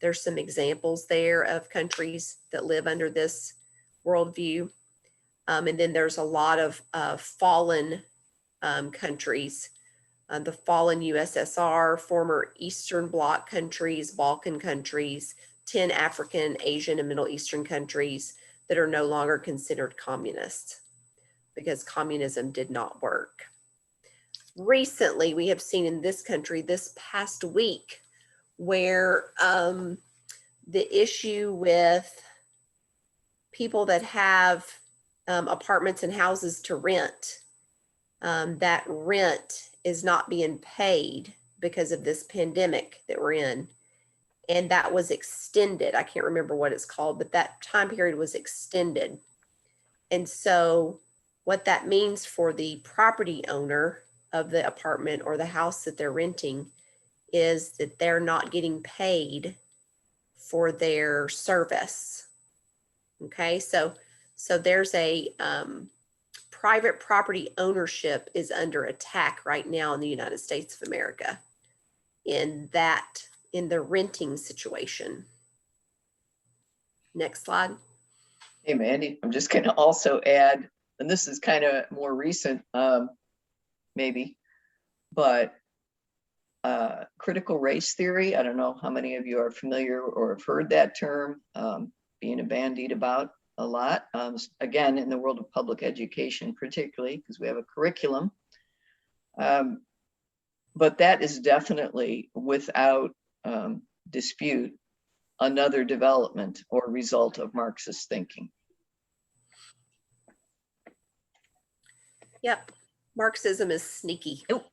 There's some examples there of countries that live under this worldview. And then there's a lot of fallen countries, the fallen USSR, former Eastern Bloc countries, Balkan countries, 10 African, Asian, and Middle Eastern countries that are no longer considered communist because communism did not work. Recently, we have seen in this country this past week where the issue with people that have apartments and houses to rent, that rent is not being paid because of this pandemic that we're in. And that was extended. I can't remember what it's called, but that time period was extended. And so what that means for the property owner of the apartment or the house that they're renting is that they're not getting paid for their service. Okay, so there's a private property ownership is under attack right now in the United States of America in the renting situation. Next slide. Hey, Mandy, I'm just going to also add, and this is kind of more recent, maybe, but critical race theory. I don't know how many of you are familiar or have heard that term being bandied about a lot. Again, in the world of public education, particularly because we have a curriculum. But that is definitely without dispute another development or result of Marxist thinking. Yep, Marxism is sneaky. Nope,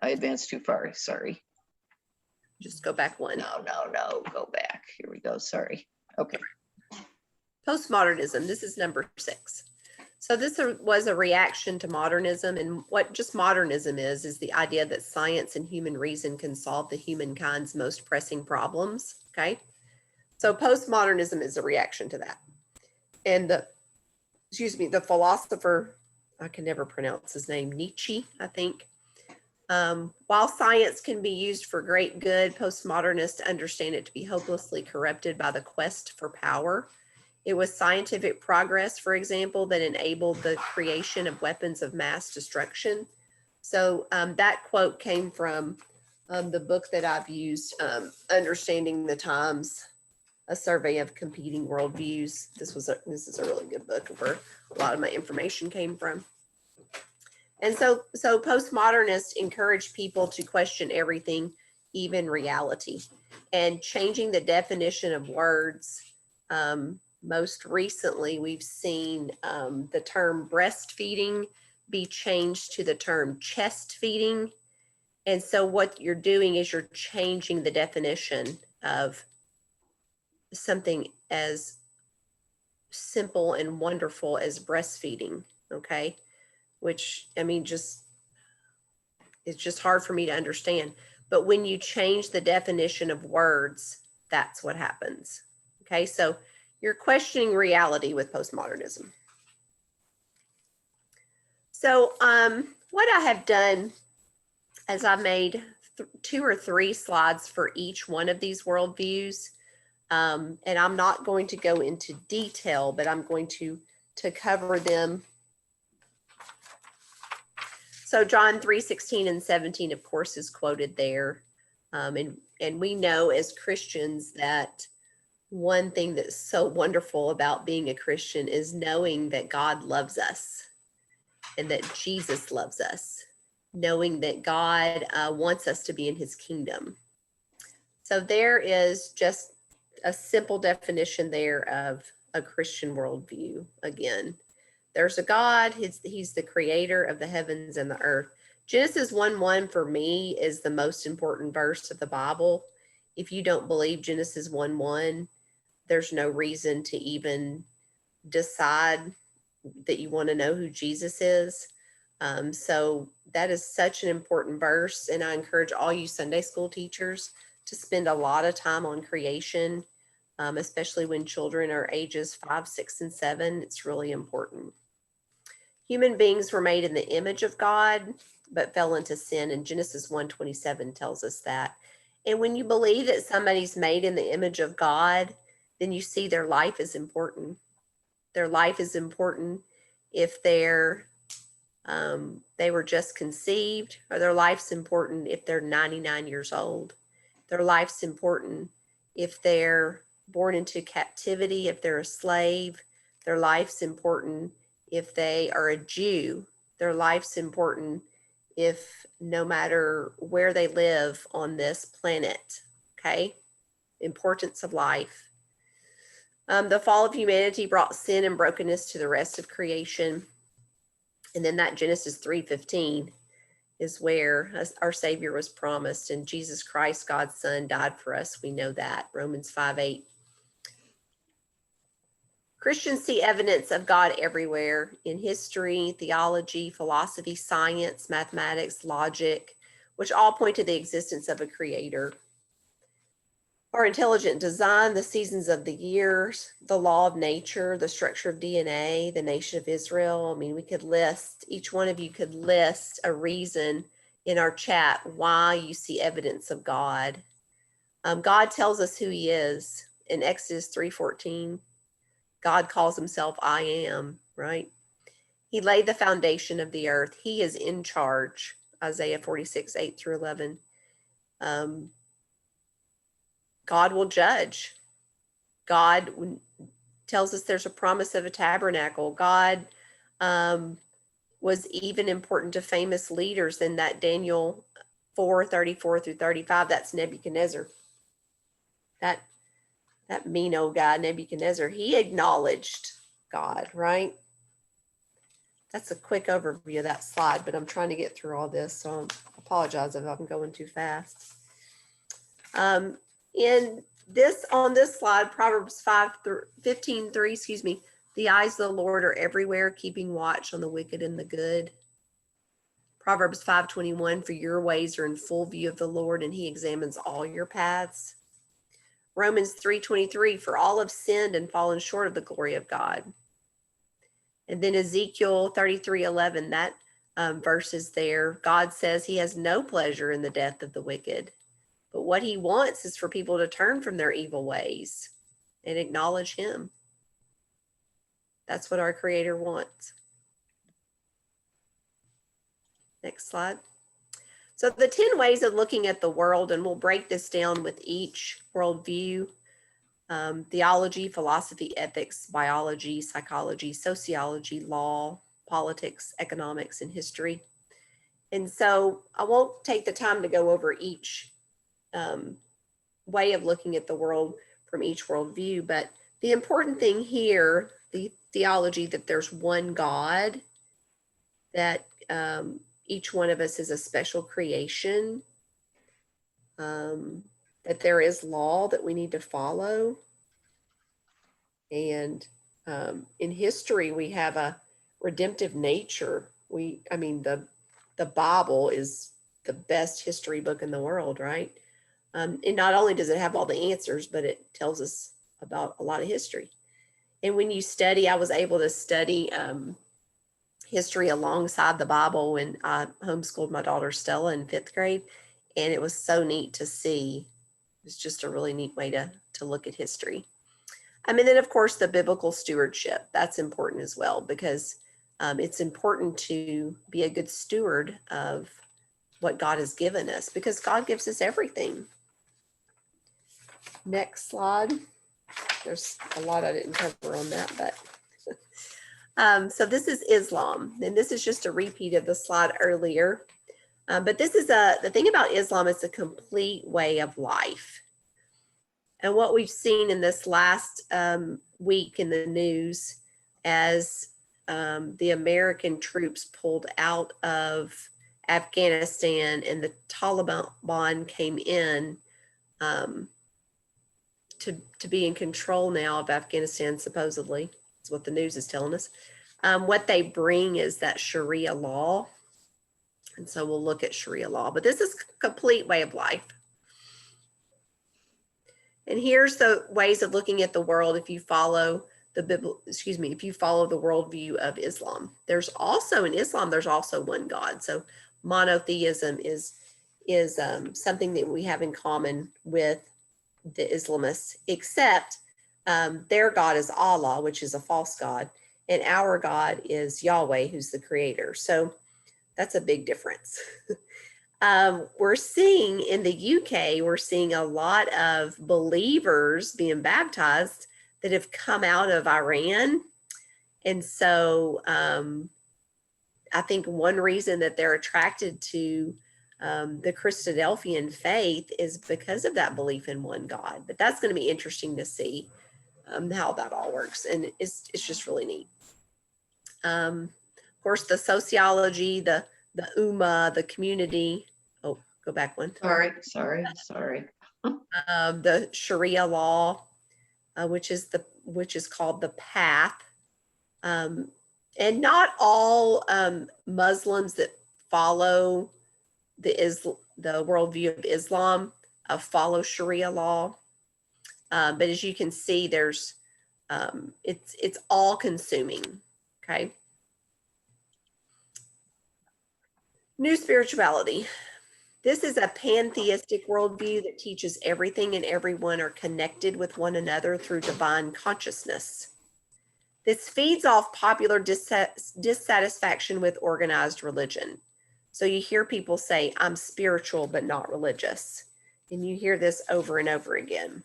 I advanced too far, sorry. Just go back one. No, go back. Here we go, sorry. Okay. Postmodernism, this is number 6. So this was a reaction to modernism, and what just modernism is the idea that science and human reason can solve the humankind's most pressing problems, okay? So postmodernism is a reaction to that. And the philosopher, I can never pronounce his name, Nietzsche, I think. While science can be used for great good, postmodernists understand it to be hopelessly corrupted by the quest for power. It was scientific progress, for example, that enabled the creation of weapons of mass destruction. So that quote came from the book that I've used, Understanding the Times, a survey of competing worldviews. This is a really good book where a lot of my information came from. And so postmodernists encourage people to question everything, even reality, and changing the definition of words. Most recently, we've seen the term breastfeeding be changed to the term chest feeding. And so what you're doing is you're changing the definition of something as simple and wonderful as breastfeeding, okay? Which, I mean, it's just hard for me to understand. But when you change the definition of words, that's what happens, okay? So you're questioning reality with postmodernism. So what I have done is I've made 2 or 3 slides for each one of these worldviews. And I'm not going to go into detail, but I'm going to cover them. So John 3:16 and 17, of course, is quoted there. And we know as Christians that one thing that's so wonderful about being a Christian is knowing that God loves us and that Jesus loves us, knowing that God wants us to be in his kingdom. So there is just a simple definition there of a Christian worldview. Again, there's a God, he's the creator of the heavens and the earth. Genesis 1:1 for me is the most important verse of the Bible. If you don't believe Genesis 1:1, there's no reason to even decide that you want to know who Jesus is. So that is such an important verse. And I encourage all you Sunday school teachers to spend a lot of time on creation, especially when children are ages 5, 6, and 7. It's really important. Human beings were made in the image of God, but fell into sin. And Genesis 1:27 tells us that. And when you believe that somebody's made in the image of God, then you see their life is important. Their life is important if they were just conceived, or their life's important if they're 99 years old. Their life's important if they're born into captivity, if they're a slave. Their life's important if they are a Jew. Their life's important if no matter where they live on this planet. Okay? Importance of life. The fall of humanity brought sin and brokenness to the rest of creation. And then that Genesis 3:15 is where our Savior was promised, and Jesus Christ, God's Son, died for us. We know that. Romans 5:8. Christians see evidence of God everywhere in history, theology, philosophy, science, mathematics, logic, which all point to the existence of a creator. Our intelligent design, the seasons of the years, the law of nature, the structure of DNA, the nation of Israel. I mean, we could list, each one of you could list a reason in our chat why you see evidence of God. God tells us who he is in Exodus 3:14. God calls himself I am, right? He laid the foundation of the earth. He is in charge. Isaiah 46:8-11. God will judge. God tells us there's a promise of a tabernacle. God was even important to famous leaders in that Daniel 4:34-35. That's Nebuchadnezzar. That mean old guy, Nebuchadnezzar, he acknowledged God, right? That's a quick overview of that slide, but I'm trying to get through all this, so I apologize if I'm going too fast. On this slide, Proverbs 15:3, the eyes of the Lord are everywhere, keeping watch on the wicked and the good. Proverbs 5:21, for your ways are in full view of the Lord, and he examines all your paths. Romans 3:23, for all have sinned and fallen short of the glory of God. And then Ezekiel 33:11, that verse is there. God says he has no pleasure in the death of the wicked. But what he wants is for people to turn from their evil ways and acknowledge him. That's what our Creator wants. Next slide. So the 10 ways of looking at the world, and we'll break this down with each worldview: theology, philosophy, ethics, biology, psychology, sociology, law, politics, economics, and history. And so I won't take the time to go over each way of looking at the world from each worldview, but the important thing here, the theology that there's one God, that each one of us is a special creation, that there is law that we need to follow. And in history, we have a redemptive nature. The Bible is the best history book in the world, right? And not only does it have all the answers, but it tells us about a lot of history. And when you study, I was able to study history alongside the Bible when I homeschooled my daughter Stella in 5th grade. And it was so neat to see. It's just a really neat way to look at history. And then, of course, the biblical stewardship. That's important as well, because it's important to be a good steward of what God has given us, because God gives us everything. Next slide. There's a lot I didn't cover on that, but so this is Islam, and this is just a repeat of the slide earlier. But this is the thing about Islam, it's a complete way of life. And what we've seen in this last week in the news, as the American troops pulled out of Afghanistan and the Taliban came in to be in control now of Afghanistan, supposedly. That's what the news is telling us. What they bring is that Sharia law. And so we'll look at Sharia law, but this is a complete way of life. And here's the ways of looking at the world if you follow if you follow the worldview of Islam. There's also, in Islam, there's also one God. So monotheism is something that we have in common with the Islamists, except their God is Allah, which is a false God, and our God is Yahweh, who's the creator. So that's a big difference. We're seeing in the UK, we're seeing a lot of believers being baptized that have come out of Iran. And so I think one reason that they're attracted to the Christadelphian faith is because of that belief in one God. But that's going to be interesting to see how that all works. And it's just really neat. Of course, the sociology, the ummah, the community. Oh, go back one. Sorry. The Sharia law, which is called the path. And not all Muslims that follow the worldview of Islam follow Sharia law. But as you can see, there's it's all consuming. Okay. New spirituality. This is a pantheistic worldview that teaches everything and everyone are connected with one another through divine consciousness. This feeds off popular dissatisfaction with organized religion. So you hear people say, I'm spiritual, but not religious. And you hear this over and over again.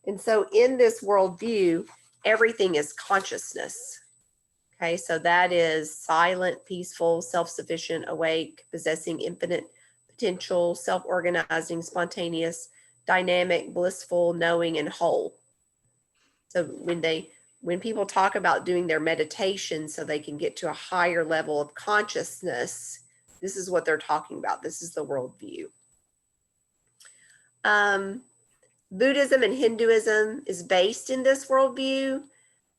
And so in this worldview, everything is consciousness. Okay, so that is silent, peaceful, self-sufficient, awake, possessing infinite potential, self-organizing, spontaneous, dynamic, blissful, knowing, and whole. So when people talk about doing their meditation so they can get to a higher level of consciousness, this is what they're talking about. This is the worldview. Buddhism and Hinduism is based in this worldview,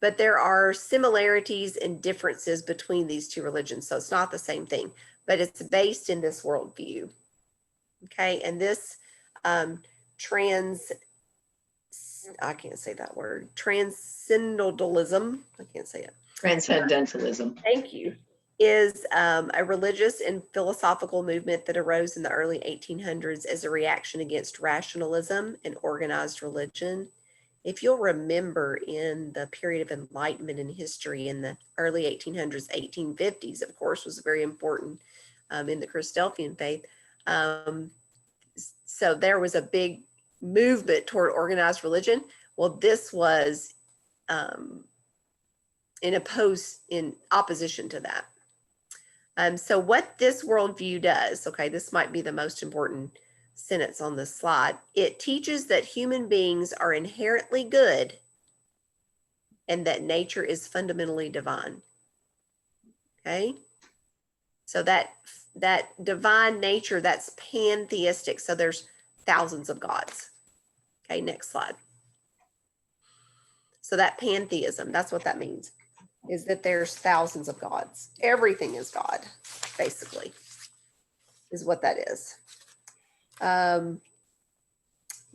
but there are similarities and differences between these two religions. So it's not the same thing, but it's based in this worldview. Okay, and this I can't say that word, transcendentalism, I can't say it. Transcendentalism. Thank you. Is a religious and philosophical movement that arose in the early 1800s as a reaction against rationalism and organized religion. If you'll remember, in the period of enlightenment in history in the early 1800s, 1850s, of course, was very important in the Christadelphian faith. So there was a big movement toward organized religion. Well, this was in opposition to that. So what this worldview does, okay, this might be the most important sentence on this slide. It teaches that human beings are inherently good and that nature is fundamentally divine. Okay, so that divine nature, that's pantheistic. So there's thousands of gods. Okay, next slide. So that pantheism, that's what that means, is that there's thousands of gods. Everything is God, basically, is what that is.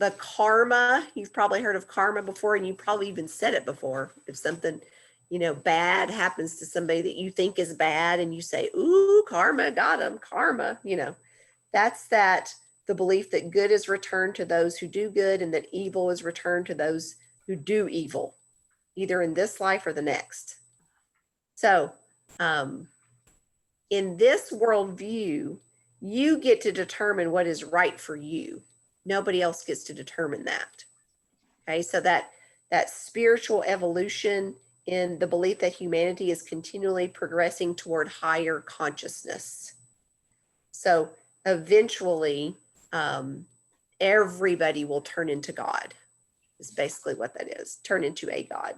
The karma, you've probably heard of karma before, and you probably even said it before. If something, bad happens to somebody that you think is bad, and you say, ooh, karma, got him, karma, that's that the belief that good is returned to those who do good and that evil is returned to those who do evil, either in this life or the next. So in this worldview, you get to determine what is right for you. Nobody else gets to determine that. Okay, so that spiritual evolution in the belief that humanity is continually progressing toward higher consciousness. So eventually, everybody will turn into God, is basically what that is, turn into a God.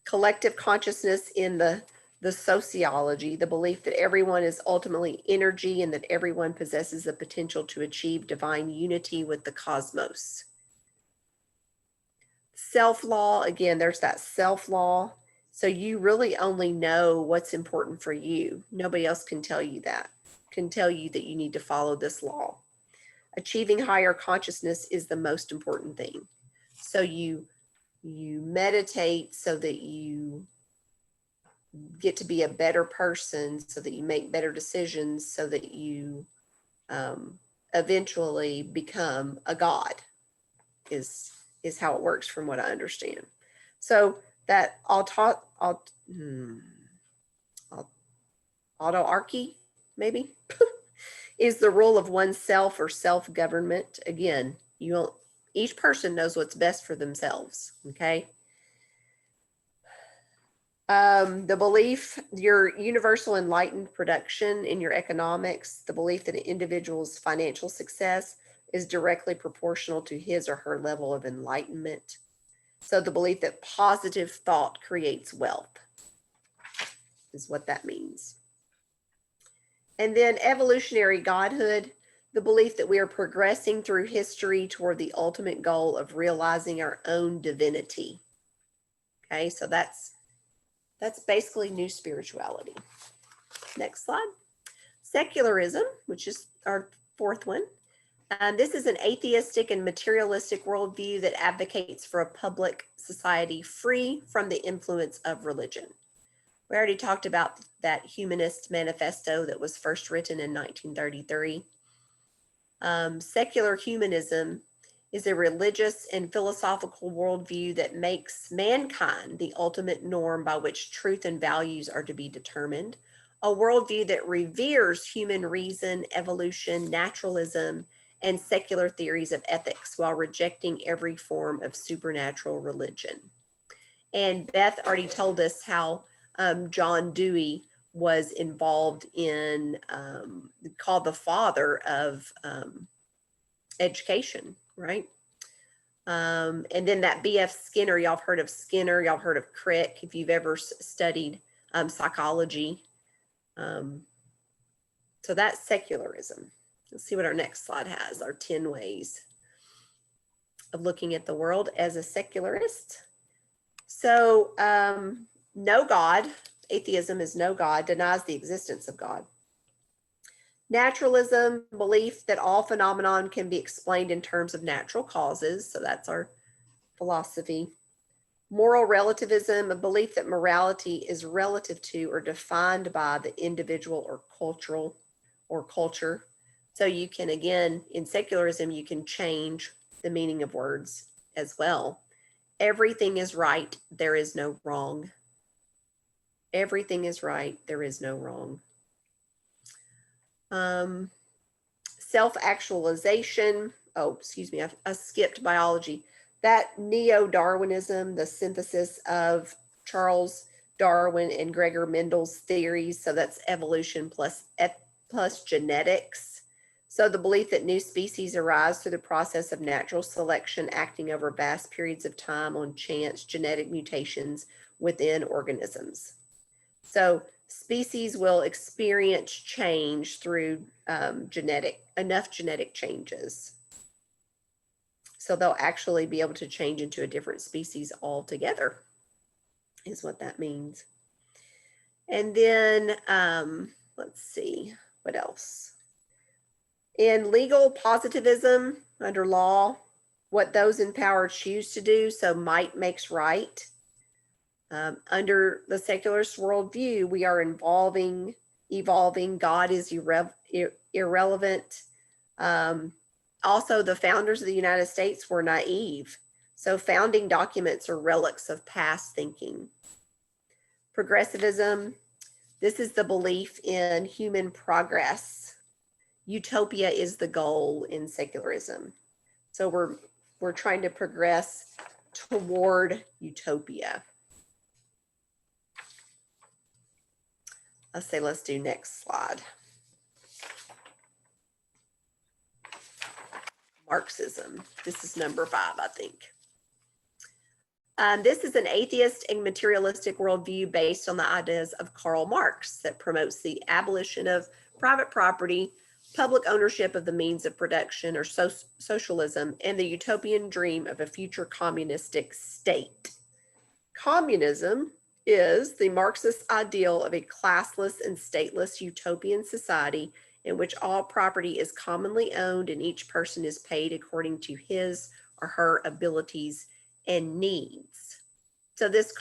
Collective consciousness in the sociology, the belief that everyone is ultimately energy and that everyone possesses the potential to achieve divine unity with the cosmos. Self-law, again, there's that self-law. So you really only know what's important for you. Nobody else can tell you that, can tell you that you need to follow this law. Achieving higher consciousness is the most important thing. So you meditate so that you get to be a better person, so that you make better decisions, so that you eventually become a God, is how it works from what I understand. So that autarky, maybe, is the rule of oneself or self-government. Again, each person knows what's best for themselves, okay? The belief, your universal enlightened production in your economics, the belief that an individual's financial success is directly proportional to his or her level of enlightenment. So the belief that positive thought creates wealth is what that means. And then evolutionary godhood, the belief that we are progressing through history toward the ultimate goal of realizing our own divinity. Okay, so that's basically new spirituality. Next slide. Secularism, which is our fourth one. This is an atheistic and materialistic worldview that advocates for a public society free from the influence of religion. We already talked about that humanist manifesto that was first written in 1933. Secular humanism is a religious and philosophical worldview that makes mankind the ultimate norm by which truth and values are to be determined. A worldview that reveres human reason, evolution, naturalism, and secular theories of ethics while rejecting every form of supernatural religion. And Beth already told us how John Dewey was involved in, called the father of education, right? And then that B.F. Skinner, y'all have heard of Skinner, y'all have heard of Crick, if you've ever studied psychology. So that's secularism. Let's see what our next slide has, our 10 ways of looking at the world as a secularist. So no God, atheism is no God, denies the existence of God. Naturalism, belief that all phenomenon can be explained in terms of natural causes. So that's our philosophy. Moral relativism, a belief that morality is relative to or defined by the individual or culture. So you can, again, in secularism, you can change the meaning of words as well. Everything is right, there is no wrong. Everything is right, there is no wrong. Self-actualization. Oh, excuse me, I skipped biology. That Neo-Darwinism, the synthesis of Charles Darwin and Gregor Mendel's theories. So that's evolution plus genetics. So the belief that new species arise through the process of natural selection, acting over vast periods of time on chance genetic mutations within organisms. So species will experience change through enough genetic changes. So they'll actually be able to change into a different species altogether, is what that means. And then let's see, what else? In legal positivism, under law, what those in power choose to do, so might makes right. Under the secularist worldview, we are involving evolving. God is irrelevant. Also, the founders of the United States were naive. So founding documents are relics of past thinking. Progressivism, this is the belief in human progress. Utopia is the goal in secularism. So we're trying to progress toward utopia. Let's do next slide. Marxism. This is number 5, I think. This is an atheist and materialistic worldview based on the ideas of Karl Marx that promotes the abolition of private property, public ownership of the means of production or socialism, and the utopian dream of a future communistic state. Communism is the Marxist ideal of a classless and stateless utopian society in which all property is commonly owned and each person is paid according to his or her abilities and needs. So this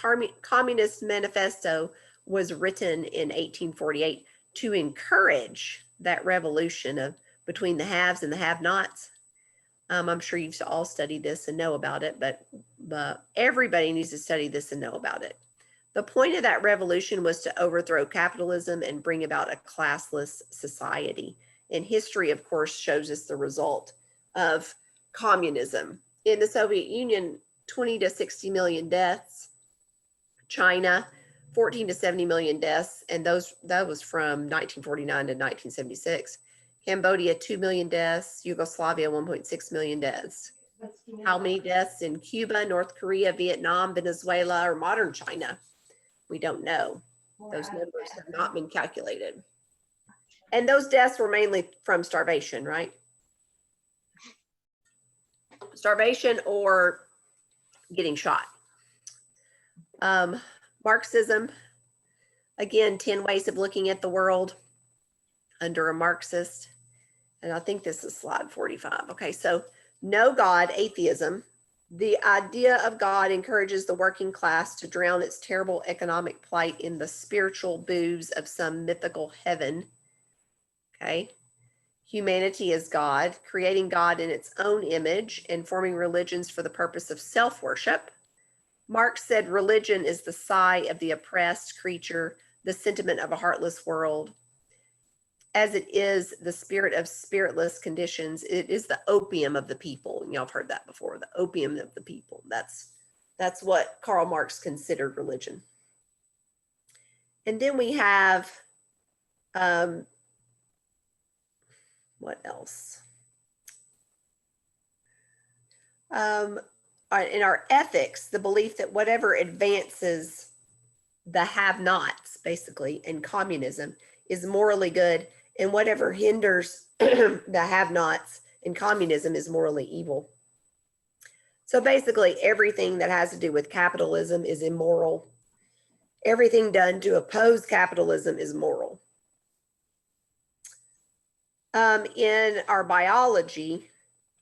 communist manifesto was written in 1848 to encourage that revolution of between the haves and the have-nots. I'm sure you've all studied this and know about it, but everybody needs to study this and know about it. The point of that revolution was to overthrow capitalism and bring about a classless society. And history, of course, shows us the result of communism. In the Soviet Union, 20 to 60 million deaths. China, 14 to 70 million deaths. And that was from 1949 to 1976. Cambodia, 2 million deaths. Yugoslavia, 1.6 million deaths. How many deaths in Cuba, North Korea, Vietnam, Venezuela, or modern China? We don't know. Those numbers have not been calculated. And those deaths were mainly from starvation, right? Starvation or getting shot. Marxism, again, 10 ways of looking at the world under a Marxist. And I think this is slide 45. Okay, so no God, atheism. The idea of God encourages the working class to drown its terrible economic plight in the spiritual booze of some mythical heaven. Okay. Humanity is God, creating God in its own image and forming religions for the purpose of self-worship. Marx said religion is the sigh of the oppressed creature, the sentiment of a heartless world. As it is the spirit of spiritless conditions, it is the opium of the people. And y'all have heard that before, the opium of the people. That's what Karl Marx considered religion. And then we have, what else? In our ethics, the belief that whatever advances the have-nots, basically, in communism is morally good, and whatever hinders the have-nots in communism is morally evil. So basically, everything that has to do with capitalism is immoral. Everything done to oppose capitalism is moral. In our biology,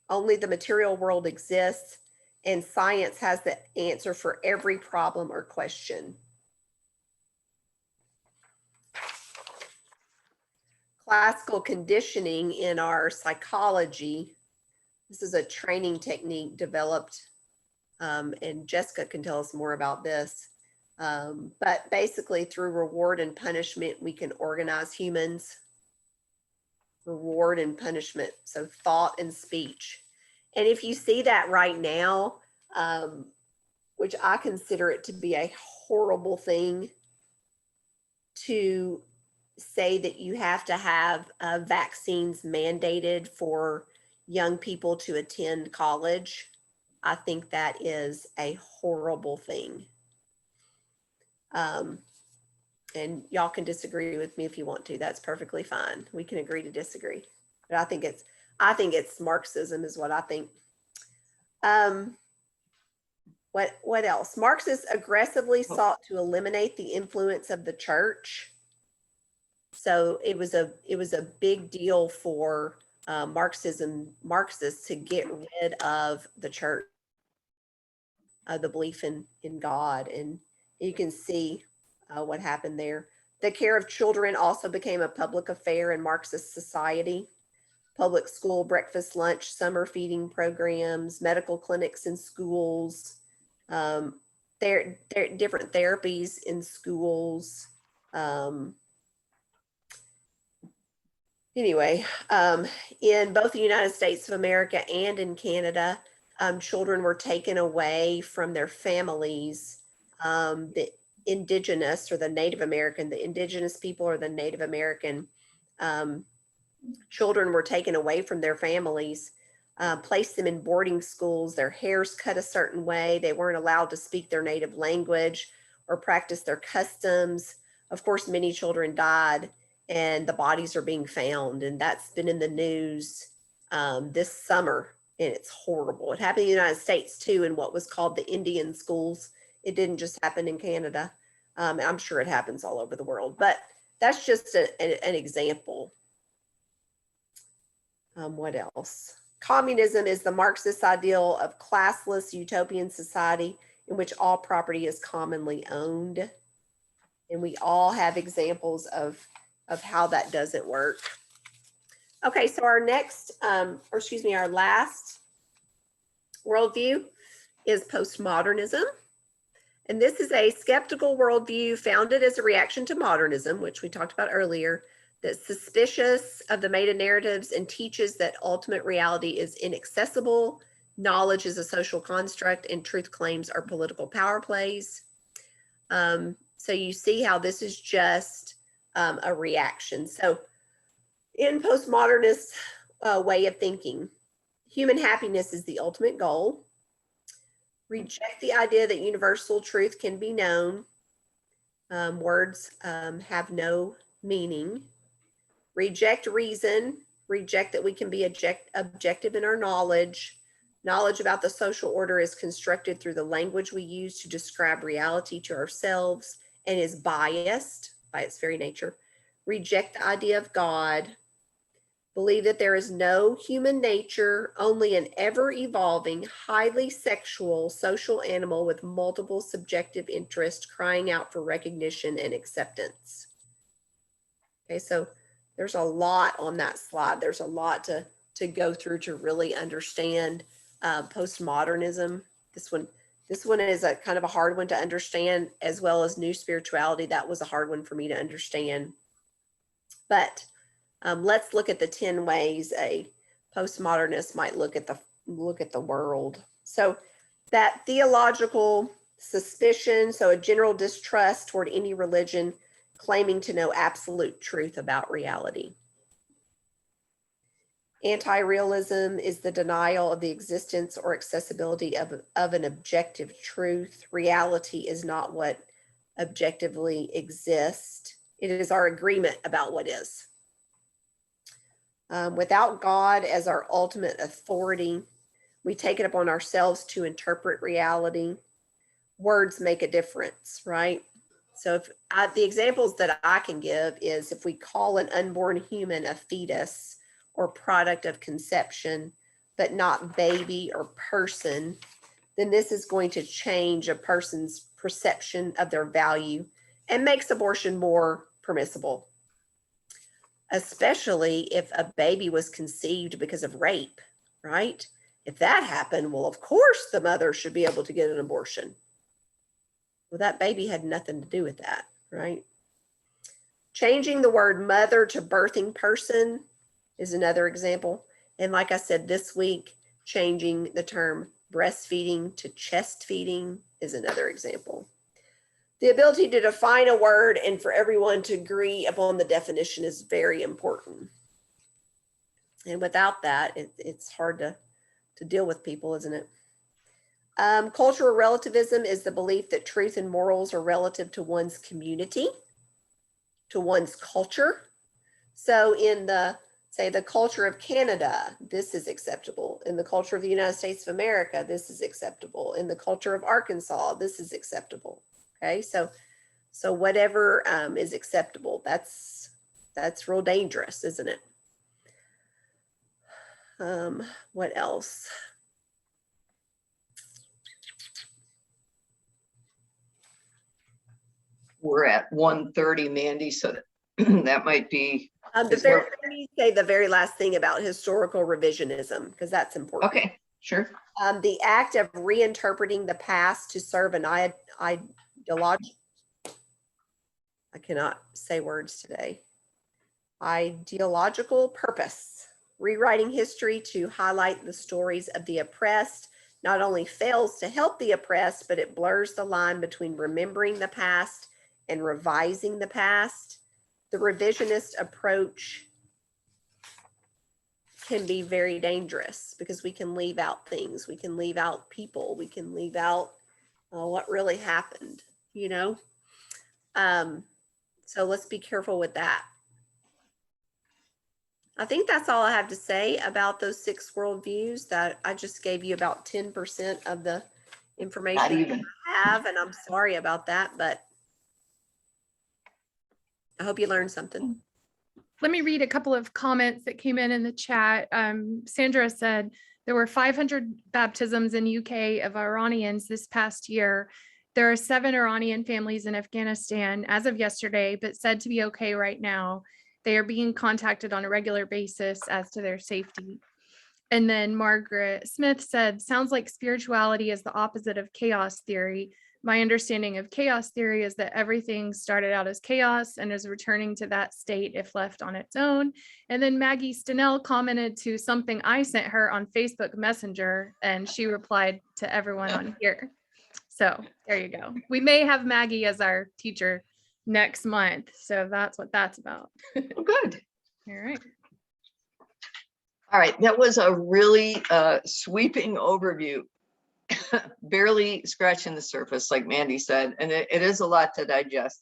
only the material world exists, and science has the answer for every problem or question. Classical conditioning in our psychology. This is a training technique developed, and Jessica can tell us more about this. But basically through reward and punishment, we can organize humans. Reward and punishment, so thought and speech. And if you see that right now, which I consider it to be a horrible thing to say that you have to have vaccines mandated for young people to attend college. I think that is a horrible thing. And y'all can disagree with me if you want to. That's perfectly fine. We can agree to disagree. But I think it's Marxism is what I think. What else? Marxists aggressively sought to eliminate the influence of the church. So it was a big deal for Marxists to get rid of the church, the belief in God, and you can see what happened there. The care of children also became a public affair in Marxist society. Public school, breakfast, lunch, summer feeding programs, medical clinics in schools, different therapies in schools. Anyway, in both the United States of America and in Canada, children were taken away from their families. The indigenous or the Native American, the indigenous people or the Native American children were taken away from their families, placed them in boarding schools, their hairs cut a certain way. They weren't allowed to speak their native language or practice their customs. Of course, many children died and the bodies are being found. And that's been in the news this summer, and it's horrible. It happened in the United States too, in what was called the Indian schools. It didn't just happen in Canada. I'm sure it happens all over the world, but that's just an example. What else? Communism is the Marxist ideal of classless utopian society in which all property is commonly owned. And we all have examples of how that doesn't work. Okay, so our next, our last worldview is postmodernism. And this is a skeptical worldview founded as a reaction to modernism, which we talked about earlier, that's suspicious of the meta-narratives and teaches that ultimate reality is inaccessible, knowledge is a social construct, and truth claims are political power plays. So you see how this is just a reaction. So in postmodernist way of thinking, human happiness is the ultimate goal. Reject the idea that universal truth can be known. Words have no meaning. Reject reason. Reject that we can be objective in our knowledge. Knowledge about the social order is constructed through the language we use to describe reality to ourselves and is biased by its very nature. Reject the idea of God. Believe that there is no human nature, only an ever-evolving, highly sexual social animal with multiple subjective interests crying out for recognition and acceptance. Okay, so there's a lot on that slide. There's a lot to go through to really understand postmodernism. This one is a kind of a hard one to understand, as well as new spirituality. That was a hard one for me to understand. But let's look at the 10 ways a postmodernist might look at the world. So that theological suspicion, so a general distrust toward any religion claiming to know absolute truth about reality. Anti-realism is the denial of the existence or accessibility of an objective truth. Reality is not what objectively exists. It is our agreement about what is. Without God as our ultimate authority, we take it upon ourselves to interpret reality. Words make a difference, right? So the examples that I can give is if we call an unborn human a fetus or product of conception, but not baby or person, then this is going to change a person's perception of their value and makes abortion more permissible, especially if a baby was conceived because of rape, right? If that happened, well, of course the mother should be able to get an abortion. Well, that baby had nothing to do with that, right? Changing the word mother to birthing person is another example. And like I said, this week, changing the term breastfeeding to chest feeding is another example. The ability to define a word and for everyone to agree upon the definition is very important. And without that, it's hard to deal with people, isn't it? Cultural relativism is the belief that truth and morals are relative to one's community, to one's culture. So in the culture of Canada, this is acceptable. In the culture of the United States of America, this is acceptable. In the culture of Arkansas, this is acceptable. Okay, so whatever is acceptable, that's real dangerous, isn't it? What else? we're at 1:30, Mandy, so that, that might be, The Is very, there- let me say the very last thing about historical revisionism, because that's important. okay, sure. The act of reinterpreting the past to serve an ideology. I cannot say words today. Ideological purpose. Rewriting history to highlight the stories of the oppressed not only fails to help the oppressed, but it blurs the line between remembering the past and revising the past. The revisionist approach can be very dangerous because we can leave out things. We can leave out people. We can leave out what really happened, you know? So let's be careful with that. I think that's all I have to say about those 6 worldviews. That I just gave you about 10% of the Not information even. I have, and I'm sorry about that, but I hope you learned something. Let me read a couple of comments that came in the chat. Sandra said there were 500 baptisms in UK of Iranians this past year. There are 7 Iranian families in Afghanistan as of yesterday, but said to be okay right now. They are being contacted on a regular basis as to their safety. And then Margaret Smith said, sounds like spirituality is the opposite of chaos theory. My understanding of chaos theory is that everything started out as chaos and is returning to that state if left on its own. And then Maggie Stenell commented to something I sent her on Facebook Messenger, and she replied to everyone on here. So there you go. We may have Maggie as our teacher next month. So that's what that's about. Oh, good. All right. All right, that was a really sweeping overview. Barely scratching the surface, like Mandy said, and it is a lot to digest.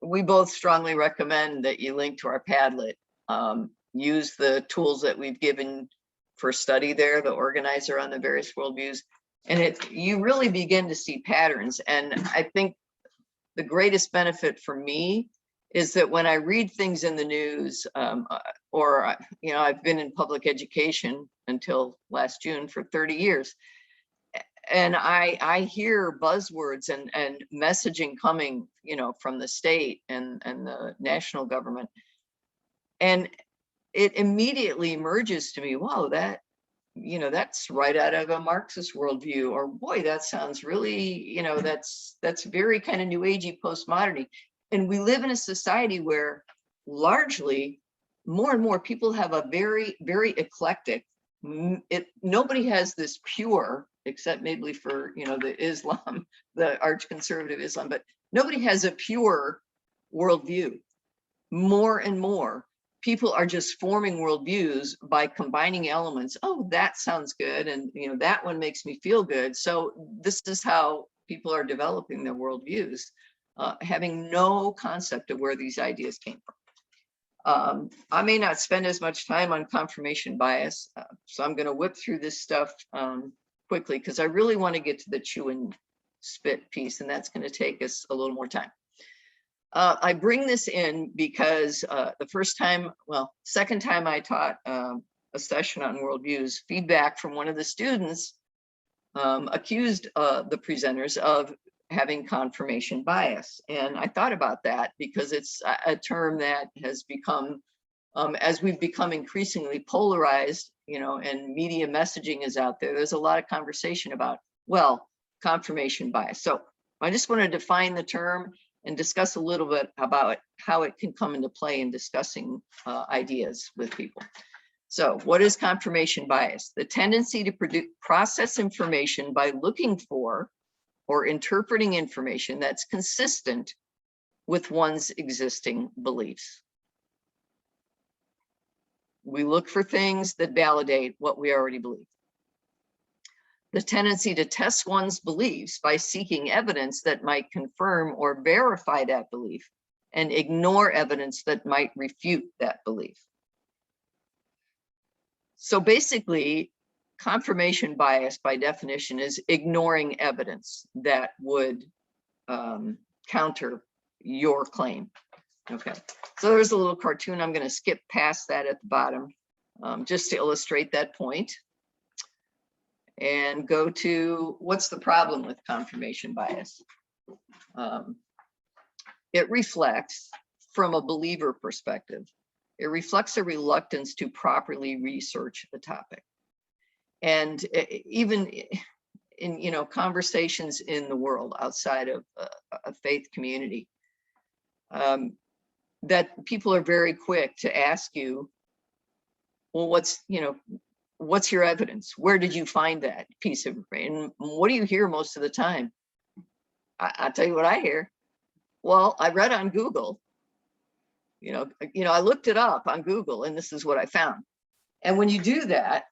We both strongly recommend that you link to our Padlet. Use the tools that we've given for study there, the organizer on the various worldviews, and you really begin to see patterns. And I think the greatest benefit for me is that when I read things in the news, or, you know, I've been in public education until last June for 30 years. And I hear buzzwords and messaging coming, you know, from the state and the national government. And it immediately emerges to me, wow, that, you know, that's right out of a Marxist worldview, or boy, that sounds really, you know, that's very kind of new agey postmodernity. And we live in a society where largely more and more people have a very, very eclectic, nobody has this pure, except maybe for, you know, the Islam, the arch conservative Islam, but nobody has a pure worldview. More and more people are just forming worldviews by combining elements. Oh, that sounds good. And, you know, that one makes me feel good. So this is how people are developing their worldviews, having no concept of where these ideas came from. I may not spend as much time on confirmation bias, so I'm going to whip through this stuff quickly because I really want to get to the chew and spit piece, and that's going to take us a little more time. I bring this in because the second time I taught a session on worldviews, feedback from one of the students accused the presenters of having confirmation bias. And I thought about that because it's a term that has become, as we've become increasingly polarized, you know, and media messaging is out there, there's a lot of conversation about, well, confirmation bias. So I just want to define the term and discuss a little bit about how it can come into play in discussing ideas with people. So what is confirmation bias? The tendency to process information by looking for or interpreting information that's consistent with one's existing beliefs. We look for things that validate what we already believe. The tendency to test one's beliefs by seeking evidence that might confirm or verify that belief and ignore evidence that might refute that belief. So basically, confirmation bias by definition is ignoring evidence that would counter your claim. Okay, so there's a little cartoon. I'm going to skip past that at the bottom just to illustrate that point. And go to what's the problem with confirmation bias? it reflects, from a believer perspective, it reflects a reluctance to properly research a topic. And even in conversations in the world outside of a faith community, that people are very quick to ask you, well, what's your evidence? Where did you find that piece of information? And what do you hear most of the time? I'll tell you what I hear. Well, I read on Google. I looked it up on Google, and this is what I found. And when you do that,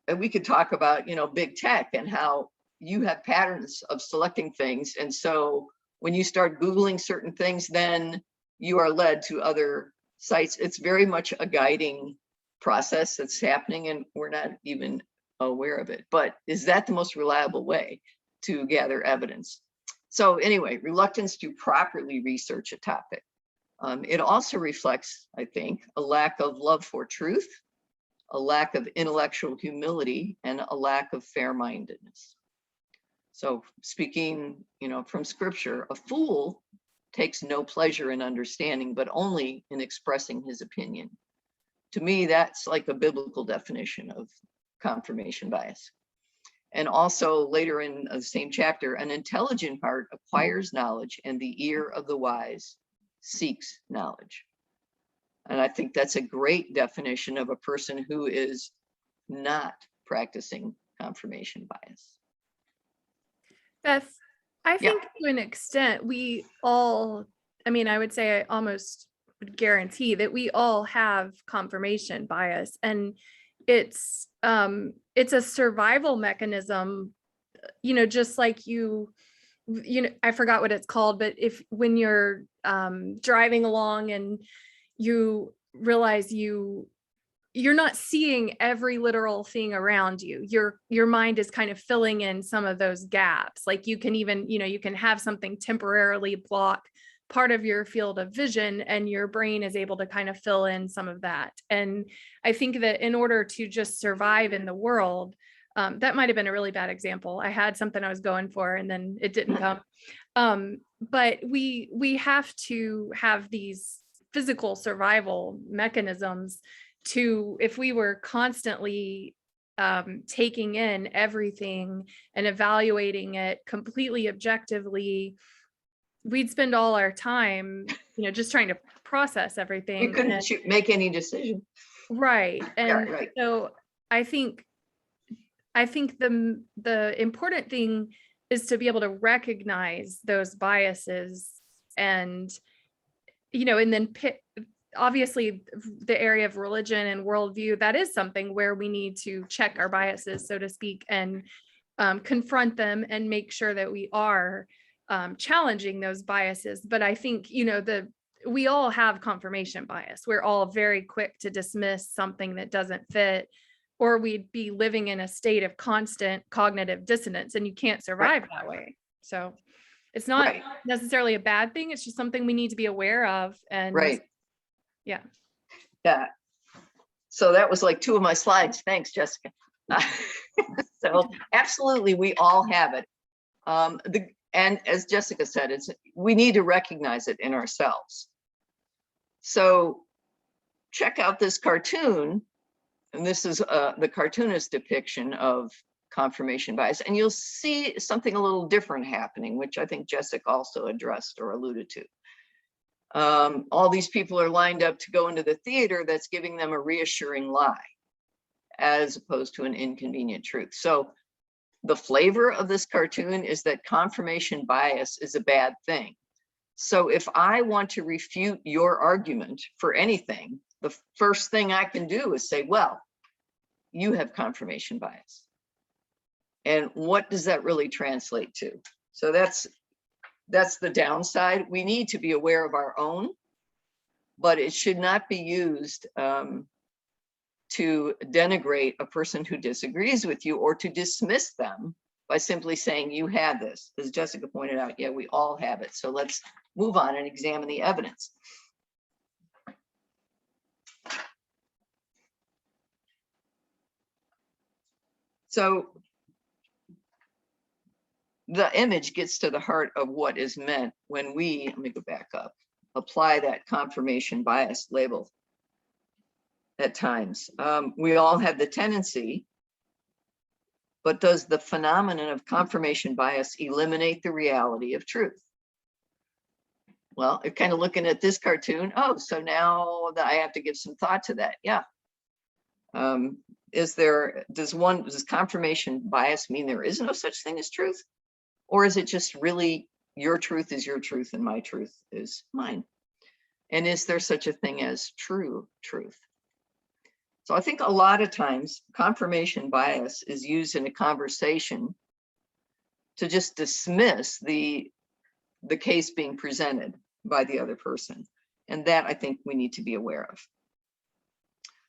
and we could talk about, big tech and how you have patterns of selecting things. And so when you start Googling certain things, then you are led to other sites. It's very much a guiding process that's happening, and we're not even aware of it. But is that the most reliable way to gather evidence? So anyway, reluctance to properly research a topic. It also reflects, I think, a lack of love for truth, a lack of intellectual humility, and a lack of fair-mindedness. So speaking, from scripture, a fool takes no pleasure in understanding, but only in expressing his opinion. To me, that's like a biblical definition of confirmation bias. And also later in the same chapter, an intelligent heart acquires knowledge, and the ear of the wise seeks knowledge. And I think that's a great definition of a person who is not practicing confirmation bias. Beth, I think to an extent, we all, I would say I almost would guarantee that we all have confirmation bias, and it's a survival mechanism, just like I forgot what it's called, but when you're driving along and you realize you're not seeing every literal thing around you, your mind is kind of filling in some of those gaps. Like you can even, you can have something temporarily block part of your field of vision, and your brain is able to kind of fill in some of that. And I think that in order to just survive in the world, that might have been a really bad example. I had something I was going for and then it didn't come. But we have to have these physical survival mechanisms to, if we were constantly taking in everything and evaluating it completely objectively, we'd spend all our time, just trying to process everything. You couldn't make any decision. Right. And right. So I think the important thing is to be able to recognize those biases, and then obviously the area of religion and worldview, that is something where we need to check our biases, so to speak, and confront them and make sure that we are challenging those biases. But I think, we all have confirmation bias. We're all very quick to dismiss something that doesn't fit, or we'd be living in a state of constant cognitive dissonance, and you can't survive that way. So it's not necessarily a bad thing. It's just something we need to be aware of. And yeah. So that was like 2 of my slides. Thanks, Jessica. So absolutely, we all have it. And as Jessica said, we need to recognize it in ourselves. So check out this cartoon. And this is the cartoonist depiction of confirmation bias. And you'll see something a little different happening, which I think Jessica also addressed or alluded to. All these people are lined up to go into the theater that's giving them a reassuring lie, as opposed to an inconvenient truth. So the flavor of this cartoon is that confirmation bias is a bad thing. So if I want to refute your argument for anything, the first thing I can do is say, well, you have confirmation bias. And what does that really translate to? So that's the downside. We need to be aware of our own, but it should not be used to denigrate a person who disagrees with you, or to dismiss them by simply saying you have this. As Jessica pointed out, yeah, we all have it. So let's move on and examine the evidence. So the image gets to the heart of what is meant when we, let me go back up, apply that confirmation bias label at times. We all have the tendency, but does the phenomenon of confirmation bias eliminate the reality of truth? Well, you're kind of looking at this cartoon. Oh, so now that I have to give some thought to that. Yeah. Does confirmation bias mean there is no such thing as truth? Or is it just really your truth is your truth and my truth is mine? And is there such a thing as true truth? So I think a lot of times confirmation bias is used in a conversation to just dismiss the case being presented by the other person. And that I think we need to be aware of.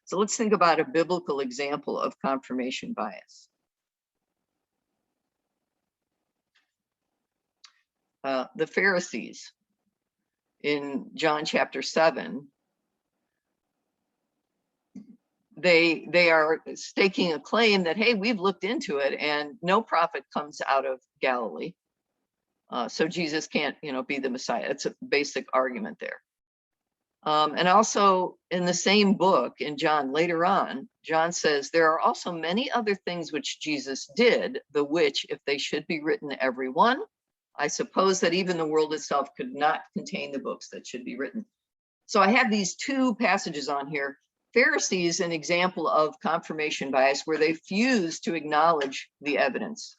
So let's think about a biblical example of confirmation bias. The Pharisees in John chapter 7, they are staking a claim that, hey, we've looked into it and no prophet comes out of Galilee. So Jesus can't, be the Messiah. It's a basic argument there. And also in the same book in John, later on, John says, there are also many other things which Jesus did, the which, if they should be written every one, I suppose that even the world itself could not contain the books that should be written. So I have these two passages on here. Pharisees, an example of confirmation bias, where they fuse to acknowledge the evidence.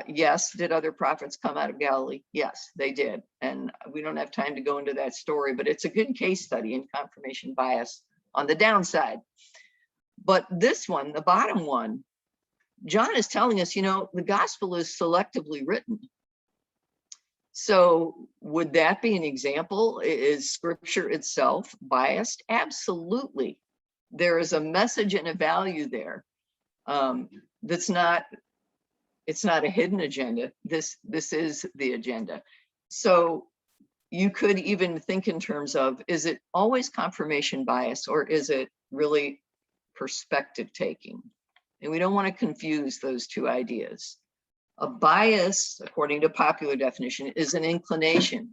Yes, did other prophets come out of Galilee? Yes, they did. And we don't have time to go into that story, but it's a good case study in confirmation bias on the downside. But this one, the bottom one, John is telling us, the gospel is selectively written. So would that be an example? Is scripture itself biased? Absolutely. There is a message and a value there. It's not a hidden agenda. This is the agenda. So you could even think in terms of, is it always confirmation bias or is it really perspective taking? And we don't want to confuse those two ideas. A bias, according to popular definition, is an inclination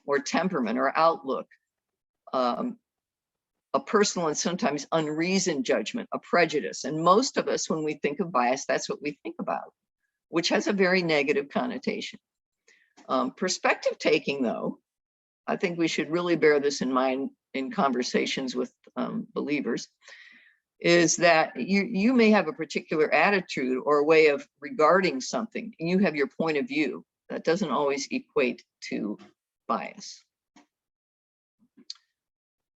or temperament or outlook, a personal and sometimes unreasoned judgment, a prejudice. And most of us, when we think of bias, that's what we think about, which has a very negative connotation. Perspective taking, though, I think we should really bear this in mind in conversations with believers, is that you may have a particular attitude or a way of regarding something, and you have your point of view. That doesn't always equate to bias.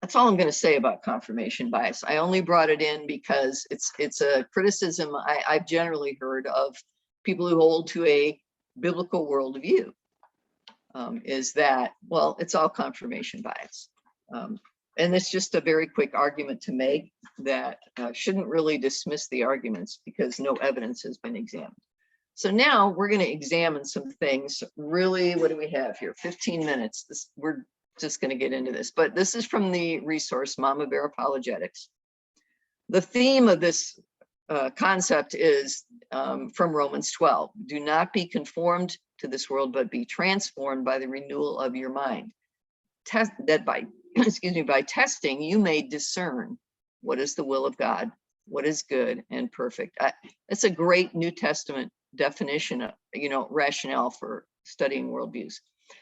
That's all I'm going to say about confirmation bias. I only brought it in because it's a criticism I've generally heard of people who hold to a biblical worldview, is that, well, it's all confirmation bias. And it's just a very quick argument to make that shouldn't really dismiss the arguments because no evidence has been examined. So now we're going to examine some things. Really, what do we have here? 15 minutes. We're just going to get into this, but this is from the resource Mama Bear Apologetics. The theme of this concept is from Romans 12. Do not be conformed to this world, but be transformed by the renewal of your mind. Test that by by testing, you may discern what is the will of God, what is good and perfect. It's a great New Testament definition of, rationale for studying worldviews.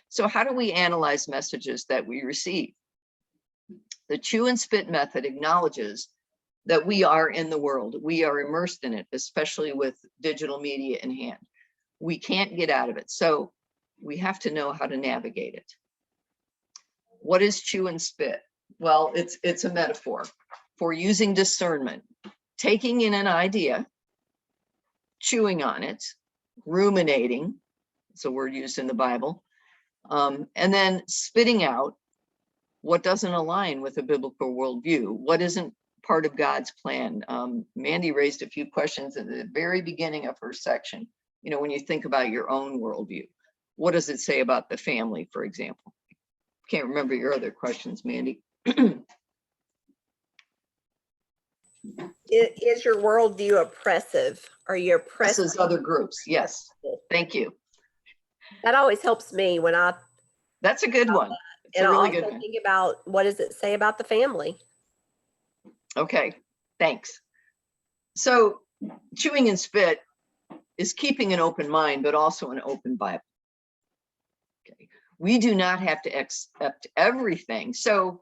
So how do we analyze messages that we receive? The chew and spit method acknowledges that we are in the world. We are immersed in it, especially with digital media in hand. We can't get out of it. So we have to know how to navigate it. What is chew and spit? Well, it's a metaphor for using discernment, taking in an idea, chewing on it, ruminating, it's a word used in the Bible, and then spitting out what doesn't align with a biblical worldview, what isn't part of God's plan. Mandy raised a few questions at the very beginning of her section. When you think about your own worldview, what does it say about the family, for example? Can't remember your other questions, Mandy. Is your worldview oppressive or you're pressed. Versus other groups. Yes. Thank you. That always helps me when I, That's a good one. It's and a I really also good one. think about what does it say about the family? Okay, thanks. So chewing and spit is keeping an open mind, but also an open Bible. Okay. We do not have to accept everything. So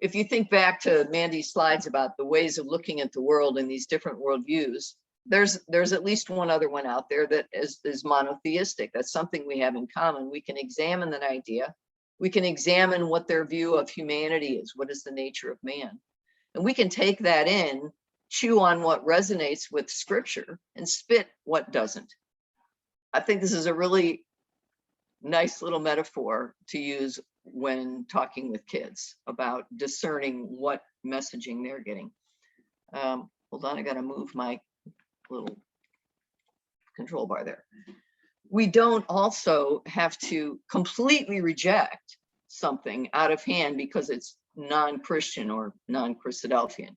if you think back to Mandy's slides about the ways of looking at the world and these different worldviews, there's at least one other one out there that is monotheistic. That's something we have in common. We can examine that idea. We can examine what their view of humanity is. What is the nature of man? And we can take that in, chew on what resonates with scripture, and spit what doesn't. I think this is a really nice little metaphor to use when talking with kids about discerning what messaging they're getting. Hold on, I gotta move my little control bar there. We don't also have to completely reject something out of hand because it's non-Christian or non-Christadelphian.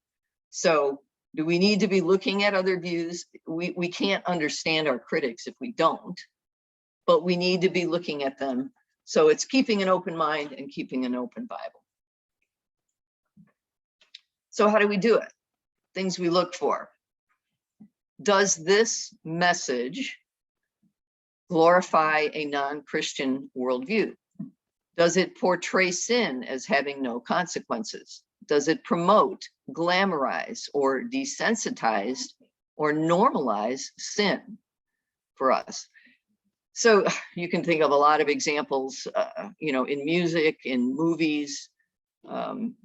So do we need to be looking at other views? We can't understand our critics if we don't, but we need to be looking at them. So it's keeping an open mind and keeping an open Bible. So how do we do it? Things we look for. Does this message glorify a non-Christian worldview? Does it portray sin as having no consequences? Does it promote, glamorize, or desensitize or normalize sin for us? So you can think of a lot of examples, in music, in movies, in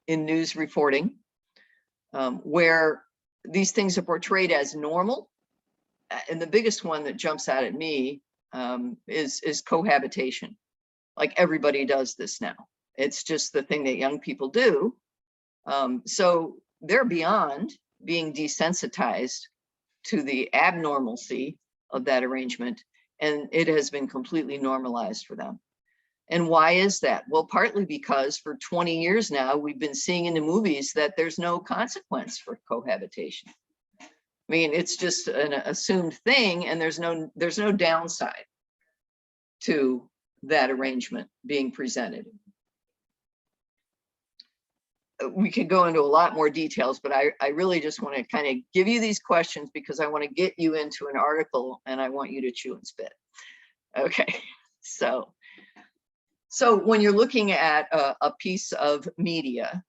news reporting, where these things are portrayed as normal. And the biggest one that jumps out at me is cohabitation. Like everybody does this now. It's just the thing that young people do. So they're beyond being desensitized to the abnormalcy of that arrangement, and it has been completely normalized for them. And why is that? Well, partly because for 20 years now, we've been seeing in the movies that there's no consequence for cohabitation. I mean, it's just an assumed thing, and there's no downside to that arrangement being presented. We could go into a lot more details, but I really just want to kind of give you these questions because I want to get you into an article and I want you to chew and spit. Okay, so when you're looking at a piece of media,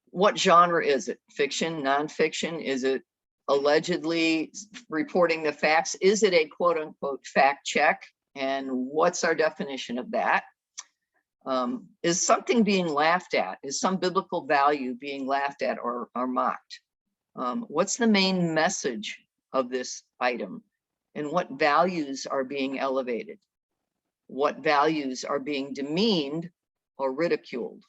what genre is it? Fiction, nonfiction? Is it allegedly reporting the facts? Is it a quote unquote fact check? And what's our definition of that? Is something being laughed at? Is some biblical value being laughed at or mocked? What's the main message of this item? And what values are being elevated? What values are being demeaned or ridiculed?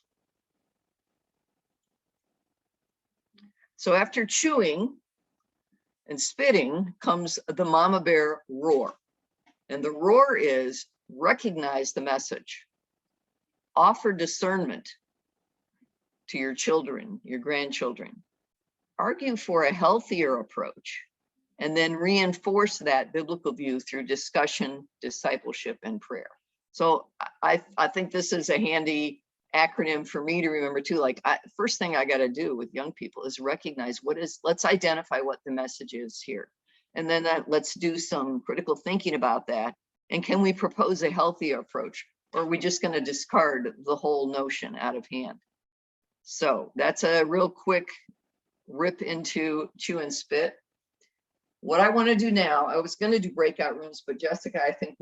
So after chewing and spitting comes the mama bear roar. And the roar is recognize the message. Offer discernment to your children, your grandchildren. Argue for a healthier approach, and then reinforce that biblical view through discussion, discipleship, and prayer. So I think this is a handy acronym for me to remember too. Like, first thing I got to do with young people is recognize let's identify what the message is here. And then let's do some critical thinking about that. And can we propose a healthier approach? Or are we just going to discard the whole notion out of hand? So that's a real quick rip into chew and spit. What I want to do now, I was going to do breakout rooms, but Jessica, I think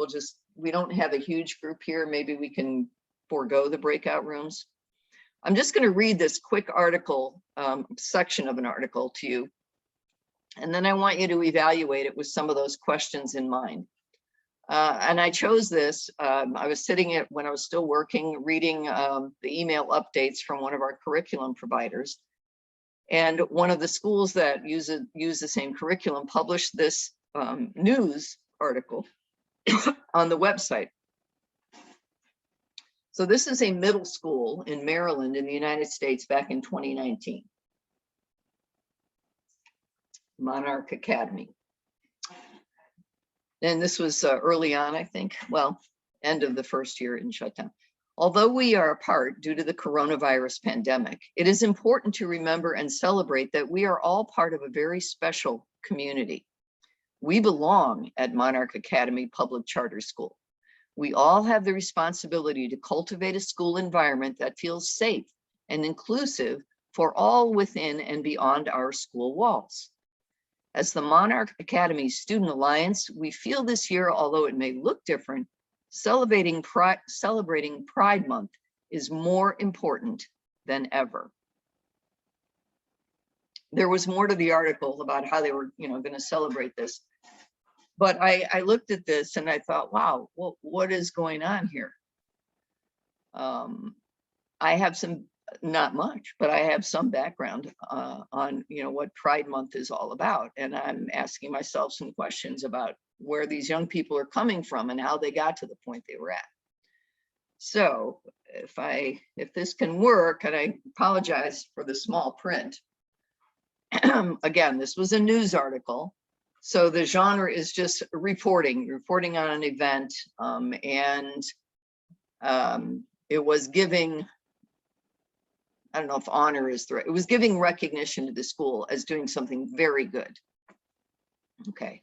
we don't have a huge group here. Maybe we can forego the breakout rooms. I'm just going to read this quick article, section of an article to you. And then I want you to evaluate it with some of those questions in mind. And I chose this. I was sitting when I was still working, reading the email updates from one of our curriculum providers. And one of the schools that use the same curriculum published this news article on the website. So this is a middle school in Maryland in the United States back in 2019. Monarch Academy. And this was early on, I think, well, end of the first year in shutdown. Although we are apart due to the coronavirus pandemic, it is important to remember and celebrate that we are all part of a very special community. We belong at Monarch Academy Public Charter School. We all have the responsibility to cultivate a school environment that feels safe and inclusive for all within and beyond our school walls. As the Monarch Academy Student Alliance, we feel this year, although it may look different, celebrating Pride Month is more important than ever. There was more to the article about how they were, going to celebrate this. But I looked at this and I thought, wow, what is going on here? I have some, not much, but I have some background on, what Pride Month is all about. And I'm asking myself some questions about where these young people are coming from and how they got to the point they were at. So if this can work, and I apologize for the small print. Again, this was a news article. So the genre is just reporting on an event, and it was giving, I don't know if honor is the right, it was giving recognition to the school as doing something very good. Okay,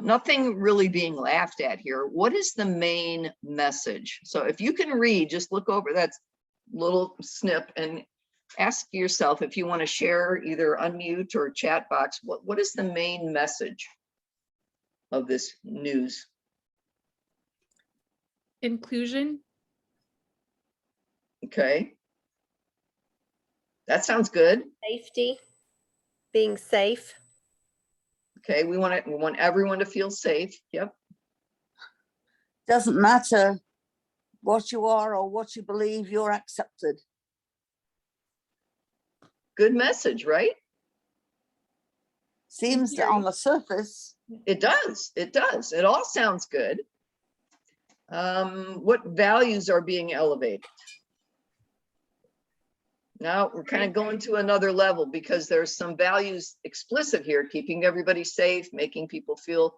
nothing really being laughed at here. What is the main message? So if you can read, just look over that little snip and ask yourself if you want to share, either unmute or chat box, what is the main message of this news? Inclusion. Okay. That sounds good. Safety, being safe. Okay, we want everyone to feel safe. Yep. Doesn't matter what you are or what you believe, you're accepted. Good message, right? Seems that on the surface. It does. It does. It all sounds good. What values are being elevated? Now we're kind of going to another level because there's some values explicit here, keeping everybody safe, making people feel,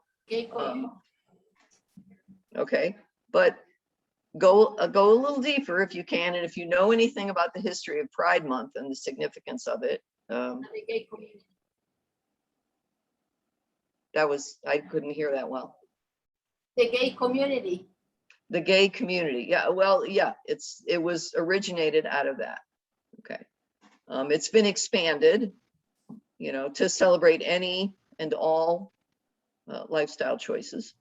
okay, but go a little deeper if you can. And if you know anything about the history of Pride Month and the significance of it, I couldn't hear that well. The gay community. The gay community. Yeah, well, yeah, it was originated out of that. Okay. It's been expanded, to celebrate any and all lifestyle choices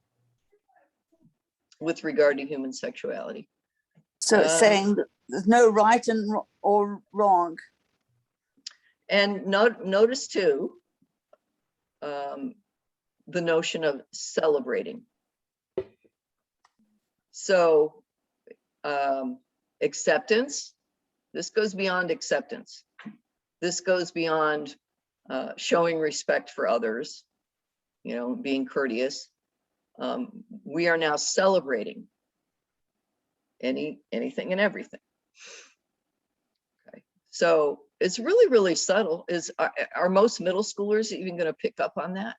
with regard to human sexuality. So it's saying that there's no right or wrong. And notice too, the notion of celebrating. So acceptance, this goes beyond acceptance. This goes beyond showing respect for others, being courteous. We are now celebrating anything and everything. Okay, so it's really, really subtle. Are most middle schoolers even going to pick up on that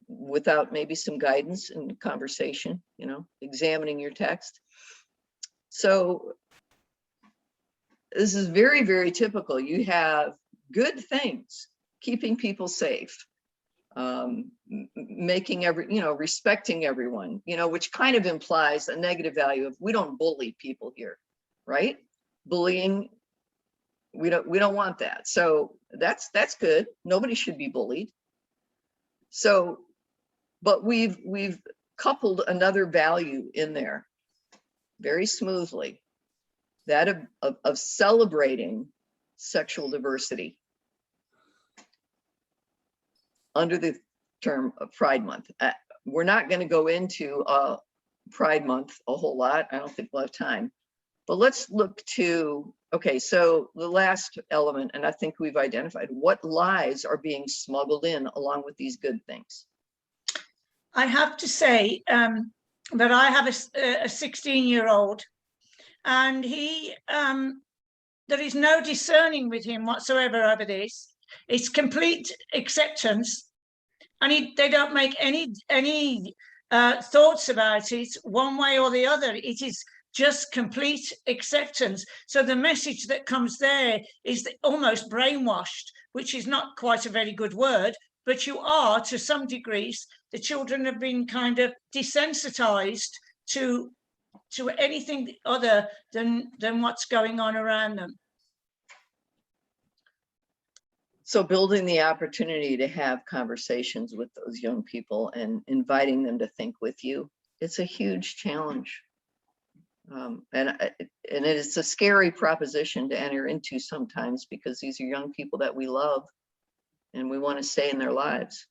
without maybe some guidance and conversation, examining your text? So this is very, very typical. You have good things, keeping people safe, making respecting everyone, which kind of implies a negative value of we don't bully people here, right? Bullying, we don't want that. So that's good. Nobody should be bullied. So, but we've coupled another value in there very smoothly, that of celebrating sexual diversity under the term of Pride Month. We're not going to go into Pride Month a whole lot. I don't think we'll have time, but let's look to, okay, so the last element, and I think we've identified what lies are being smuggled in along with these good things. I have to say that I have a 16-year-old, and he, there is no discerning with him whatsoever over this. It's complete acceptance, and they don't make any thoughts about it one way or the other. It is just complete acceptance. So the message that comes there is almost brainwashed, which is not quite a very good word, but you are, to some degrees, the children have been kind of desensitized to anything other than what's going on around them. So building the opportunity to have conversations with those young people and inviting them to think with you, it's a huge challenge. And it is a scary proposition to enter into sometimes, because these are young people that we love and we want to stay in their lives.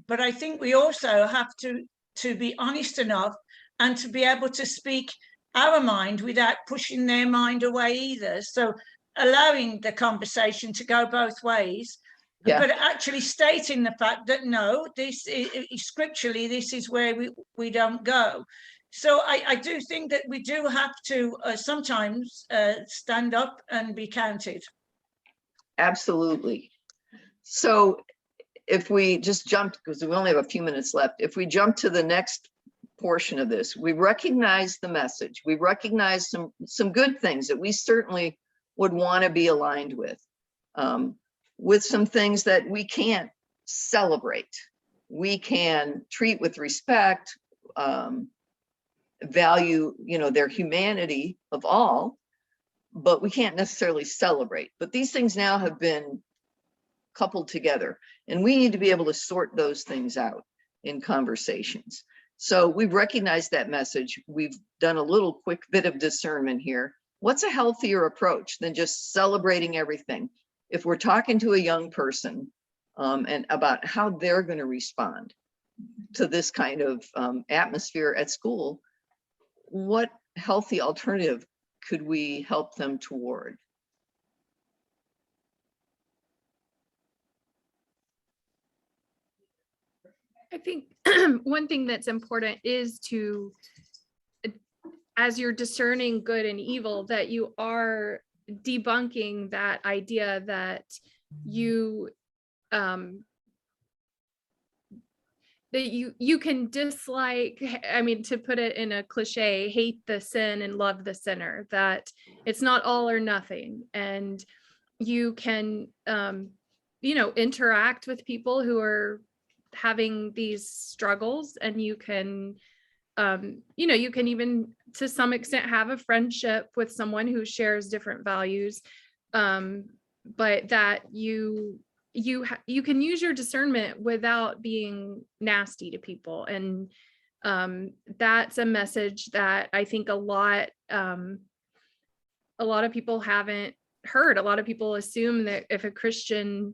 But I think we also have to be honest enough and to be able to speak our mind without pushing their mind away either. So allowing the conversation to go both ways, Yeah. but actually stating the fact that no, this is scripturally, this is where we don't go. So I do think that we do have to sometimes stand up and be counted. Absolutely. So if we just jump, because we only have a few minutes left, if we jump to the next portion of this, we recognize the message. We recognize some good things that we certainly would want to be aligned with some things that we can't celebrate. We can treat with respect, value, their humanity of all, but we can't necessarily celebrate. But these things now have been coupled together, and we need to be able to sort those things out in conversations. So we've recognized that message. We've done a little quick bit of discernment here. What's a healthier approach than just celebrating everything? If we're talking to a young person and about how they're going to respond to this kind of atmosphere at school, what healthy alternative could we help them toward? I think one thing that's important is to, as you're discerning good and evil, that you are debunking that idea that you can dislike, I mean, to put it in a cliche, hate the sin and love the sinner, that it's not all or nothing. And you can, interact with people who are having these struggles, and you can, you can even to some extent have a friendship with someone who shares different values, but that you can use your discernment without being nasty to people. And that's a message that I think a lot of people haven't heard. A lot of people assume that if a Christian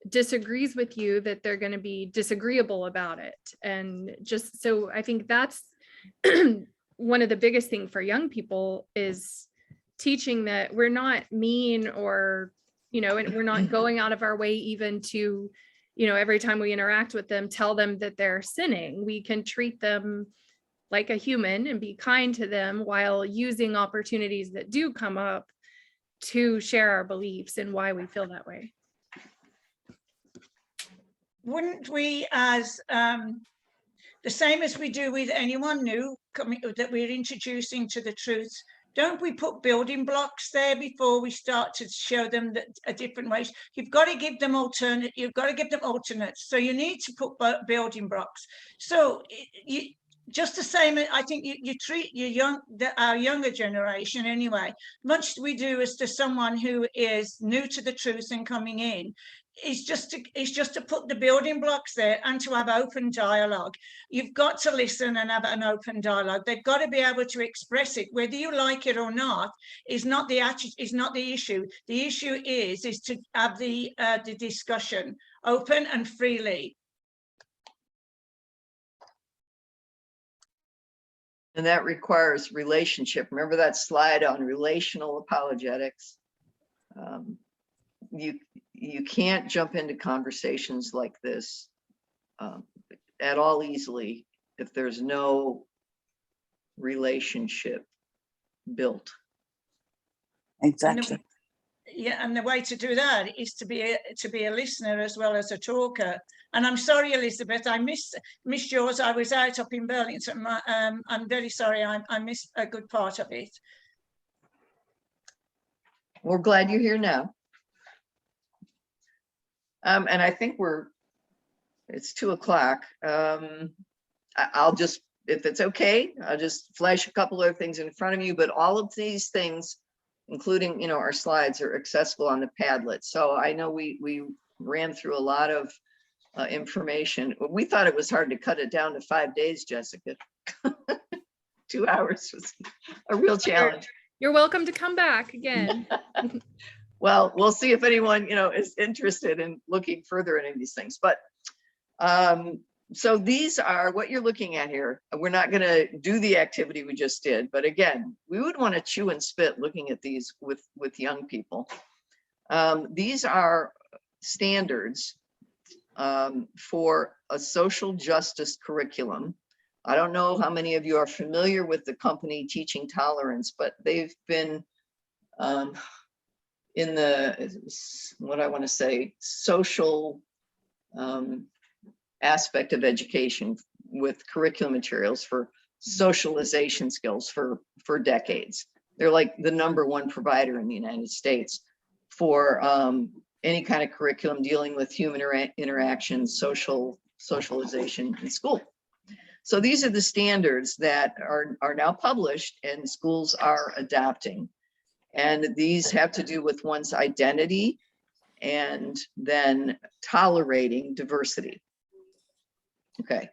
disagrees with you, that they're going to be disagreeable about it. And just so I think that's one of the biggest things for young people, is teaching that we're not mean, or and we're not going out of our way even to, every time we interact with them, tell them that they're sinning. We can treat them like a human and be kind to them, while using opportunities that do come up to share our beliefs and why we feel that way. Wouldn't we, as the same as we do with anyone new that we're introducing to the truth, don't we put building blocks there before we start to show them that a different ways? You've got to give them alternates. So you need to put building blocks. So just the same, I think you treat our younger generation anyway, much we do as to someone who is new to the truth and coming in. It's just to put the building blocks there and to have open dialogue. You've got to listen and have an open dialogue. They've got to be able to express it, whether you like it or not. Is not the issue. The issue is to have the discussion open and freely. And that requires relationship. Remember that slide on relational apologetics? You can't jump into conversations like this at all easily if there's no relationship built. Exactly. yeah, and the way to do that is to be a listener as well as a talker. And I'm sorry, Elizabeth, I missed yours. I was out up in Burlington. I'm very sorry, I missed a good part of it. We're glad you're here now. And I think it's 2 o'clock. I'll just, if it's okay, I'll just flash a couple other things in front of you, but all of these things, including, our slides, are accessible on the Padlet. So I know we ran through a lot of information. We thought it was hard to cut it down to 5 days, Jessica. 2 hours was a real challenge. You're welcome to come back again. Well, we'll see if anyone, is interested in looking further into these things. But so these are what you're looking at here. We're not going to do the activity we just did, but again, we would want to chew and spit looking at these with young people. These are standards for a social justice curriculum. I don't know how many of you are familiar with the company Teaching Tolerance, but they've been in the, what I want to say, social aspect of education with curriculum materials for socialization skills for decades. They're like the #1 provider in the United States for any kind of curriculum dealing with human interaction, socialization in school. So these are the standards that are now published and schools are adopting. And these have to do with one's identity and then tolerating diversity. Okay,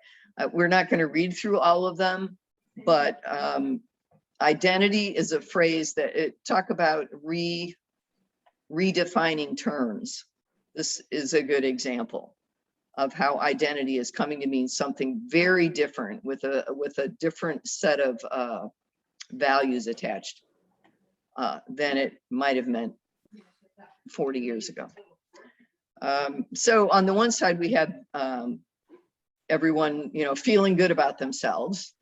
we're not going to read through all of them, but identity is a phrase that talk about redefining terms. This is a good example of how identity is coming to mean something very different with a different set of values attached than it might have meant 40 years ago. So on the one side, we have everyone, feeling good about themselves,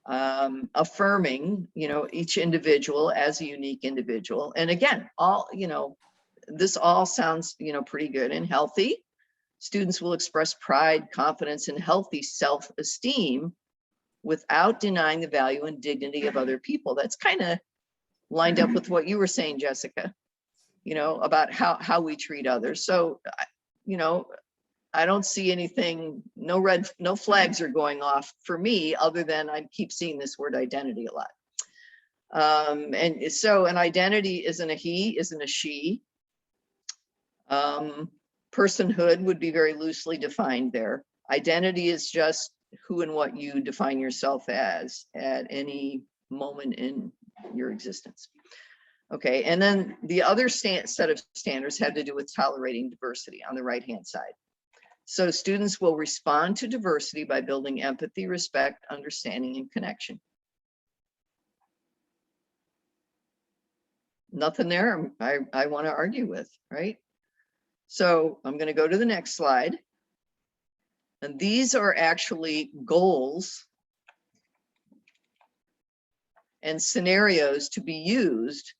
affirming, each individual as a unique individual. And again, this all sounds, pretty good and healthy. Students will express pride, confidence, and healthy self-esteem without denying the value and dignity of other people. That's kind of lined up with what you were saying, Jessica, about how we treat others. So, I don't see anything, no flags are going off for me, other than I keep seeing this word identity a lot. And so an identity isn't a he, isn't a she. Personhood would be very loosely defined there. Identity is just who and what you define yourself as at any moment in your existence. Okay, and then the other set of standards have to do with tolerating diversity on the right-hand side. So students will respond to diversity by building empathy, respect, understanding, and connection. Nothing there I want to argue with, right? So I'm going to go to the next slide. And these are actually goals and scenarios to be used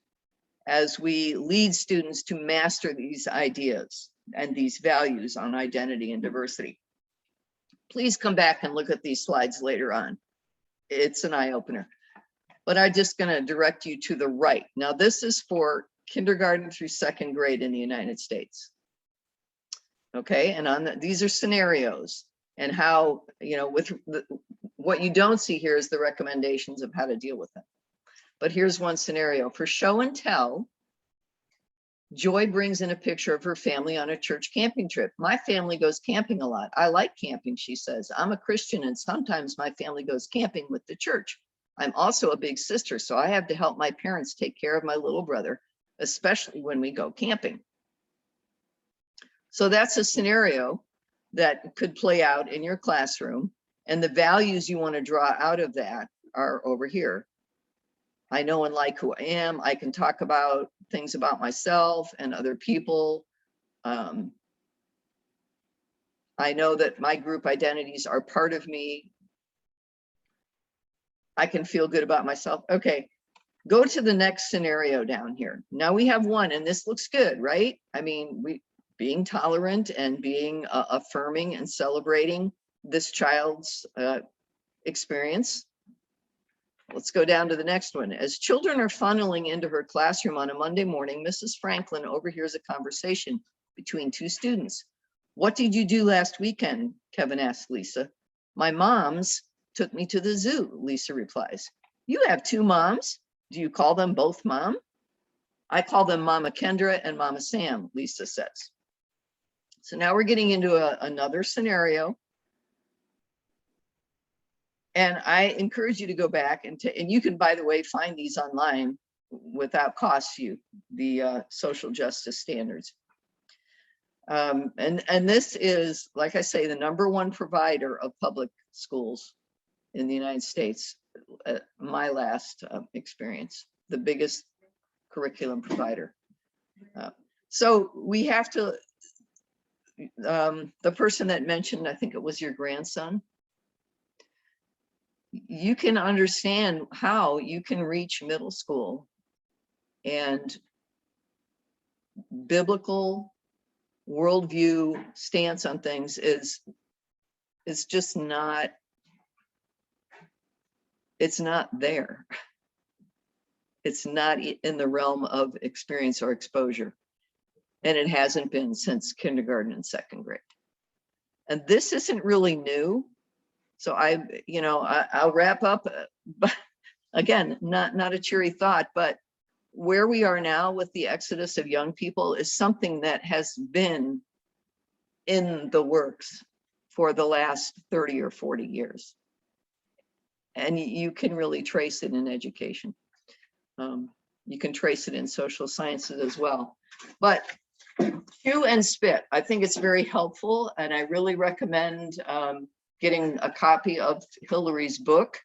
as we lead students to master these ideas and these values on identity and diversity. Please come back and look at these slides later on. It's an eye-opener. But I'm just going to direct you to the right. Now, this is for kindergarten through 2nd grade in the United States. Okay, and these are scenarios and how, what you don't see here is the recommendations of how to deal with them. But here's one scenario. For show and tell, Joy brings in a picture of her family on a church camping trip. My family goes camping a lot. I like camping, she says. I'm a Christian and sometimes my family goes camping with the church. I'm also a big sister, so I have to help my parents take care of my little brother, especially when we go camping. So that's a scenario that could play out in your classroom. And the values you want to draw out of that are over here. I know and like who I am. I can talk about things about myself and other people. I know that my group identities are part of me. I can feel good about myself. Okay, Go to the next scenario down here. Now we have one, and this looks good, right? I mean, being tolerant and being affirming and celebrating this child's experience. Let's go down to the next one. As children are funneling into her classroom on a Monday morning, Mrs. Franklin overhears a conversation between two students. What did you do last weekend? Kevin asked Lisa. My moms took me to the zoo, Lisa replies. You have two moms? Do you call them both mom? I call them Mama Kendra and Mama Sam, Lisa says. So now we're getting into another scenario. And I encourage you to go back and you can, by the way, find these online without cost to you, the social justice standards. And this is, like I say, the #1 provider of public schools in the United States. My last experience, the biggest curriculum provider. So we have to, the person that mentioned, I think it was your grandson, you can understand how you can reach middle school and biblical worldview stance on things is just not, it's not there. It's not in the realm of experience or exposure. And it hasn't been since kindergarten and second grade. And this isn't really new. So I'll wrap up, but again, not a cheery thought, but where we are now with the exodus of young people is something that has been in the works for the last 30 or 40 years. And you can really trace it in education. You can trace it in social sciences as well. But chew and spit, I think it's very helpful. And I really recommend getting a copy of Hillary's book,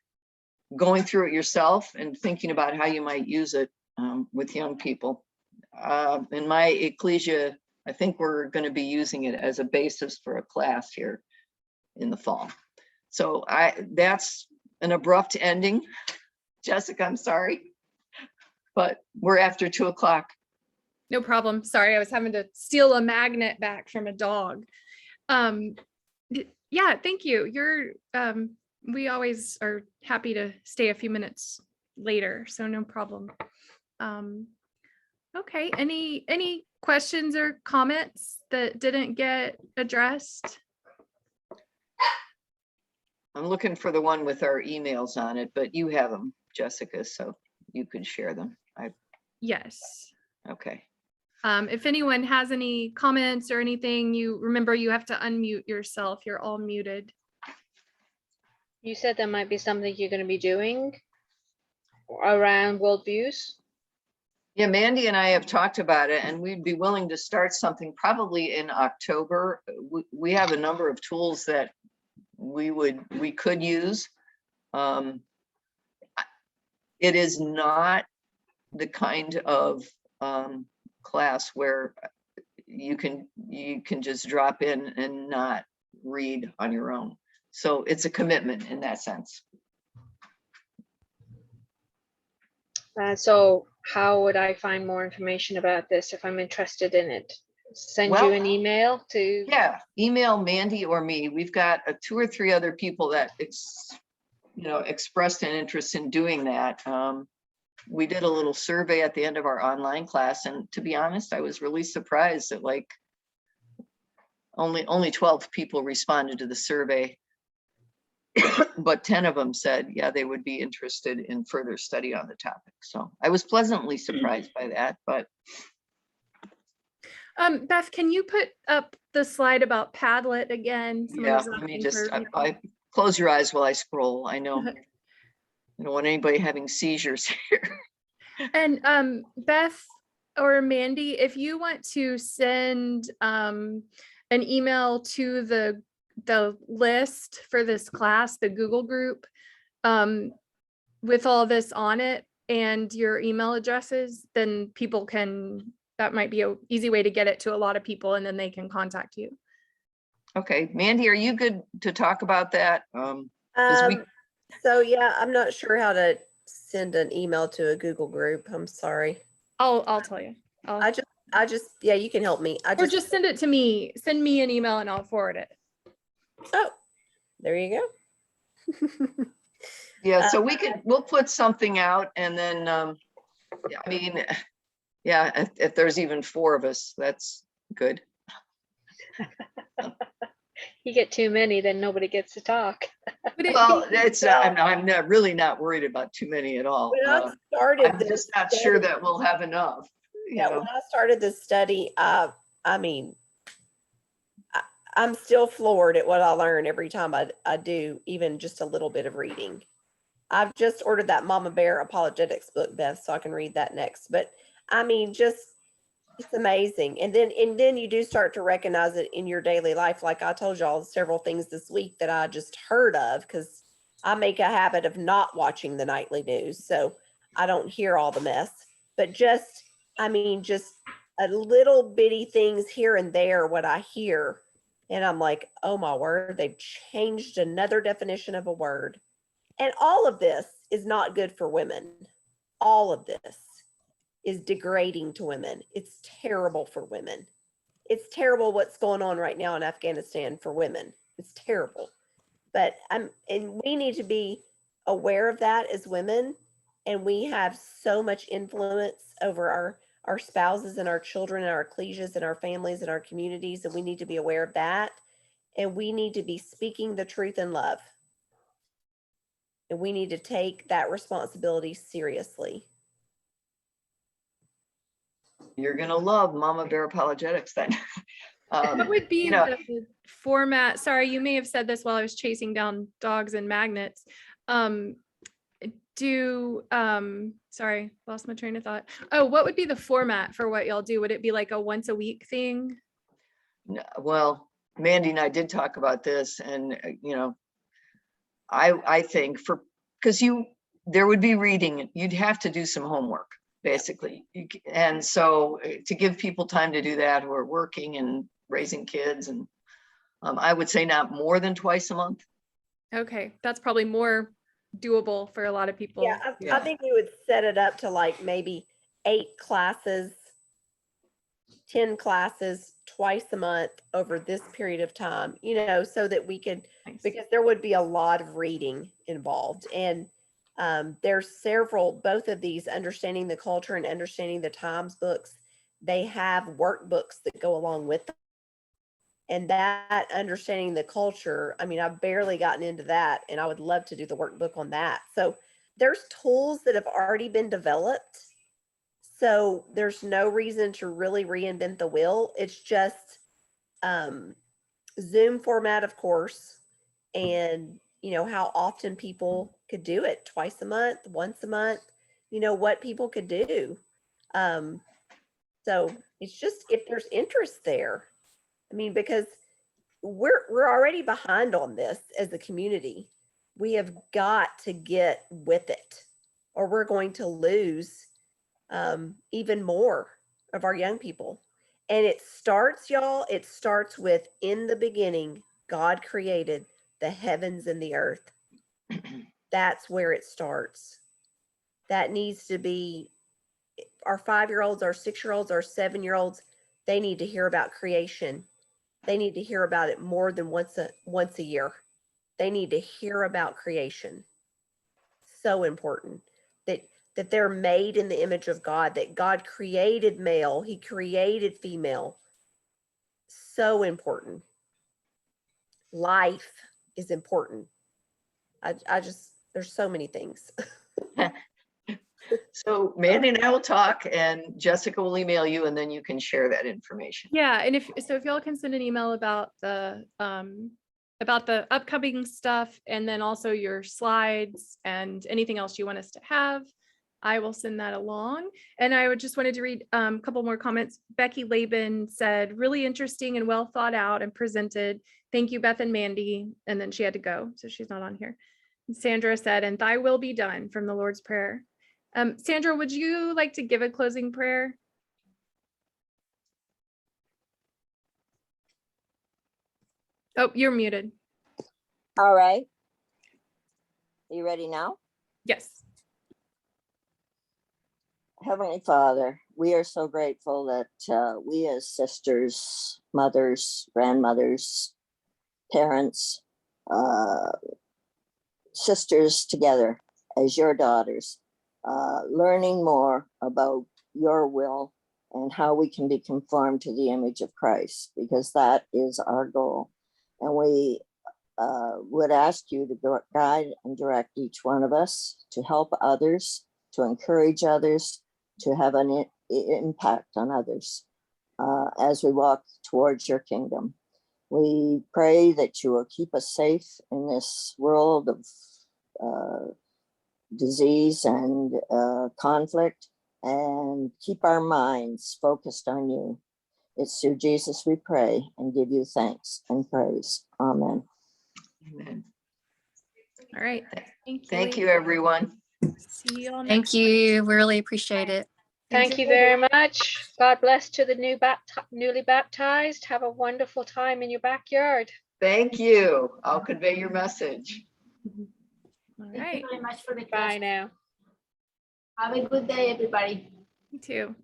going through it yourself and thinking about how you might use it with young people. In my ecclesia, I think we're going to be using it as a basis for a class here in the fall. So that's an abrupt ending. Jessica, I'm sorry, but we're after 2 o'clock. No problem. Sorry, I was having to steal a magnet back from a dog. Yeah, thank you. We always are happy to stay a few minutes later, so no problem. Okay, any questions or comments that didn't get addressed? I'm looking for the one with our emails on it, but you have them, Jessica, so you could share them. Yes. Okay. If anyone has any comments or anything, you remember you have to unmute yourself. You're all muted. You said there might be something you're going to be doing around worldviews. Yeah, Mandy and I have talked about it, and we'd be willing to start something probably in October. We have a number of tools that we could use. It is not the kind of class where you can just drop in and not read on your own. So it's a commitment in that sense. So how would I find more information about this if I'm interested in it? Send you an email to? Yeah, email Mandy or me. We've got 2 or 3 other people that expressed an interest in doing that. We did a little survey at the end of our online class, and to be honest, I was really surprised that like only 12 people responded to the survey, but 10 of them said, yeah, they would be interested in further study on the topic. So I was pleasantly surprised by that. But Beth, can you put up the slide about Padlet again? yeah, let me just I close your eyes while I scroll. I know. I don't want anybody having seizures here. And Beth or Mandy, if you want to send an email to the list for this class, the Google group, with all this on it and your email addresses, then people can, that might be an easy way to get it to a lot of people, and then they can contact you. Okay, Mandy, are you good to talk about that? So yeah, I'm not sure how to send an email to a Google group. I'm sorry. I'll tell you. I just, yeah, you can help me. Or just send it to me. Send me an email and I'll forward it. Oh, there you go. Yeah, so we'll put something out and then, I mean, yeah, if there's even 4 of us, that's good. You get too many, then nobody gets to talk. Would it Well, be- I'm not really not worried about too many at all. When I started I'm this just not sure study- that we'll have enough, you Yeah, know. when I started this study, I mean, I'm still floored at what I learn every time I do even just a little bit of reading. I've just ordered that Mama Bear Apologetics book, Beth, so I can read that next. But I mean, just it's amazing. And then you do start to recognize it in your daily life. Like I told y'all several things this week that I just heard of because I make a habit of not watching the nightly news. So I don't hear all the mess. But just, I mean, just a little bitty things here and there, what I hear. And I'm like, oh my word, they've changed another definition of a word. And all of this is not good for women. All of this is degrading to women. It's terrible for women. It's terrible what's going on right now in Afghanistan for women. It's terrible. But and we need to be aware of that as women. And we have so much influence over our spouses and our children and our ecclesias and our families and our communities. And we need to be aware of that. And we need to be speaking the truth in love. And we need to take that responsibility seriously. You're gonna love Mama Bear Apologetics then. What would be you know, the format? Sorry, you may have said this while I was chasing down dogs and magnets. Sorry, lost my train of thought. Oh, what would be the format for what y'all do? Would it be like a once a week thing? well, Mandy and I did talk about this, and you know, I think because there would be reading, you'd have to do some homework basically, and so to give people time to do that who are working and raising kids, and I would say not more than twice a month. Okay, that's probably more doable for a lot of people. Yeah, I think we would set it up to like maybe 8 classes, 10 classes twice a month over this period of time, you know, so that we could, Nice. because there would be a lot of reading involved. And there's several, both of these, Understanding the Culture and Understanding the Times books, they have workbooks that go along with them. And that Understanding the Culture, I mean, I've barely gotten into that, and I would love to do the workbook on that. So there's tools that have already been developed. So there's no reason to really reinvent the wheel. It's just Zoom format, of course, and you know how often people could do it, twice a month, once a month, you know what people could do. So it's just if there's interest there. I mean, because we're already behind on this as a community. We have got to get with it, or we're going to lose even more of our young people. And it starts, y'all, it starts with, in the beginning, God created the heavens and the earth. That's where it starts. That needs to be our 5-year-olds, our 6-year-olds, our 7-year-olds. They need to hear about creation. They need to hear about it more than once a year. They need to hear about creation. So important that they're made in the image of God, that God created male, he created female. So important. Life is important. I just, there's so many things. So Mandy and I will talk, and Jessica will email you, and then you can share that information. Yeah, and if y'all can send an email about the upcoming stuff, and then also your slides and anything else you want us to have, I will send that along. And I would just wanted to read a couple more comments. Becky Laban said, really interesting and well thought out and presented. Thank you, Beth and Mandy. And then she had to go, so she's not on here. And Sandra said, and thy will be done, from the Lord's Prayer. Sandra, would you like to give a closing prayer? Oh, you're muted. All right. Are you ready now? Yes. Heavenly Father, we are so grateful that we as sisters, mothers, grandmothers, parents, sisters together as your daughters, learning more about your will and how we can be conformed to the image of Christ, because that is our goal. And we would ask you to guide and direct each one of us to help others, to encourage others, to have an impact on others as we walk towards your kingdom. We pray that you will keep us safe in this world of disease and conflict, and keep our minds focused on you. It's through Jesus we pray and give you thanks and praise. Amen. Amen. All right. Thank you, everyone. See you all next Thank you. We really appreciate it. Thank you very much. God bless to the newly baptized. Have a wonderful time in your backyard. Thank you. I'll convey your message. All Thank right. you very much for the Bye class. now. Have a good day, everybody. You too.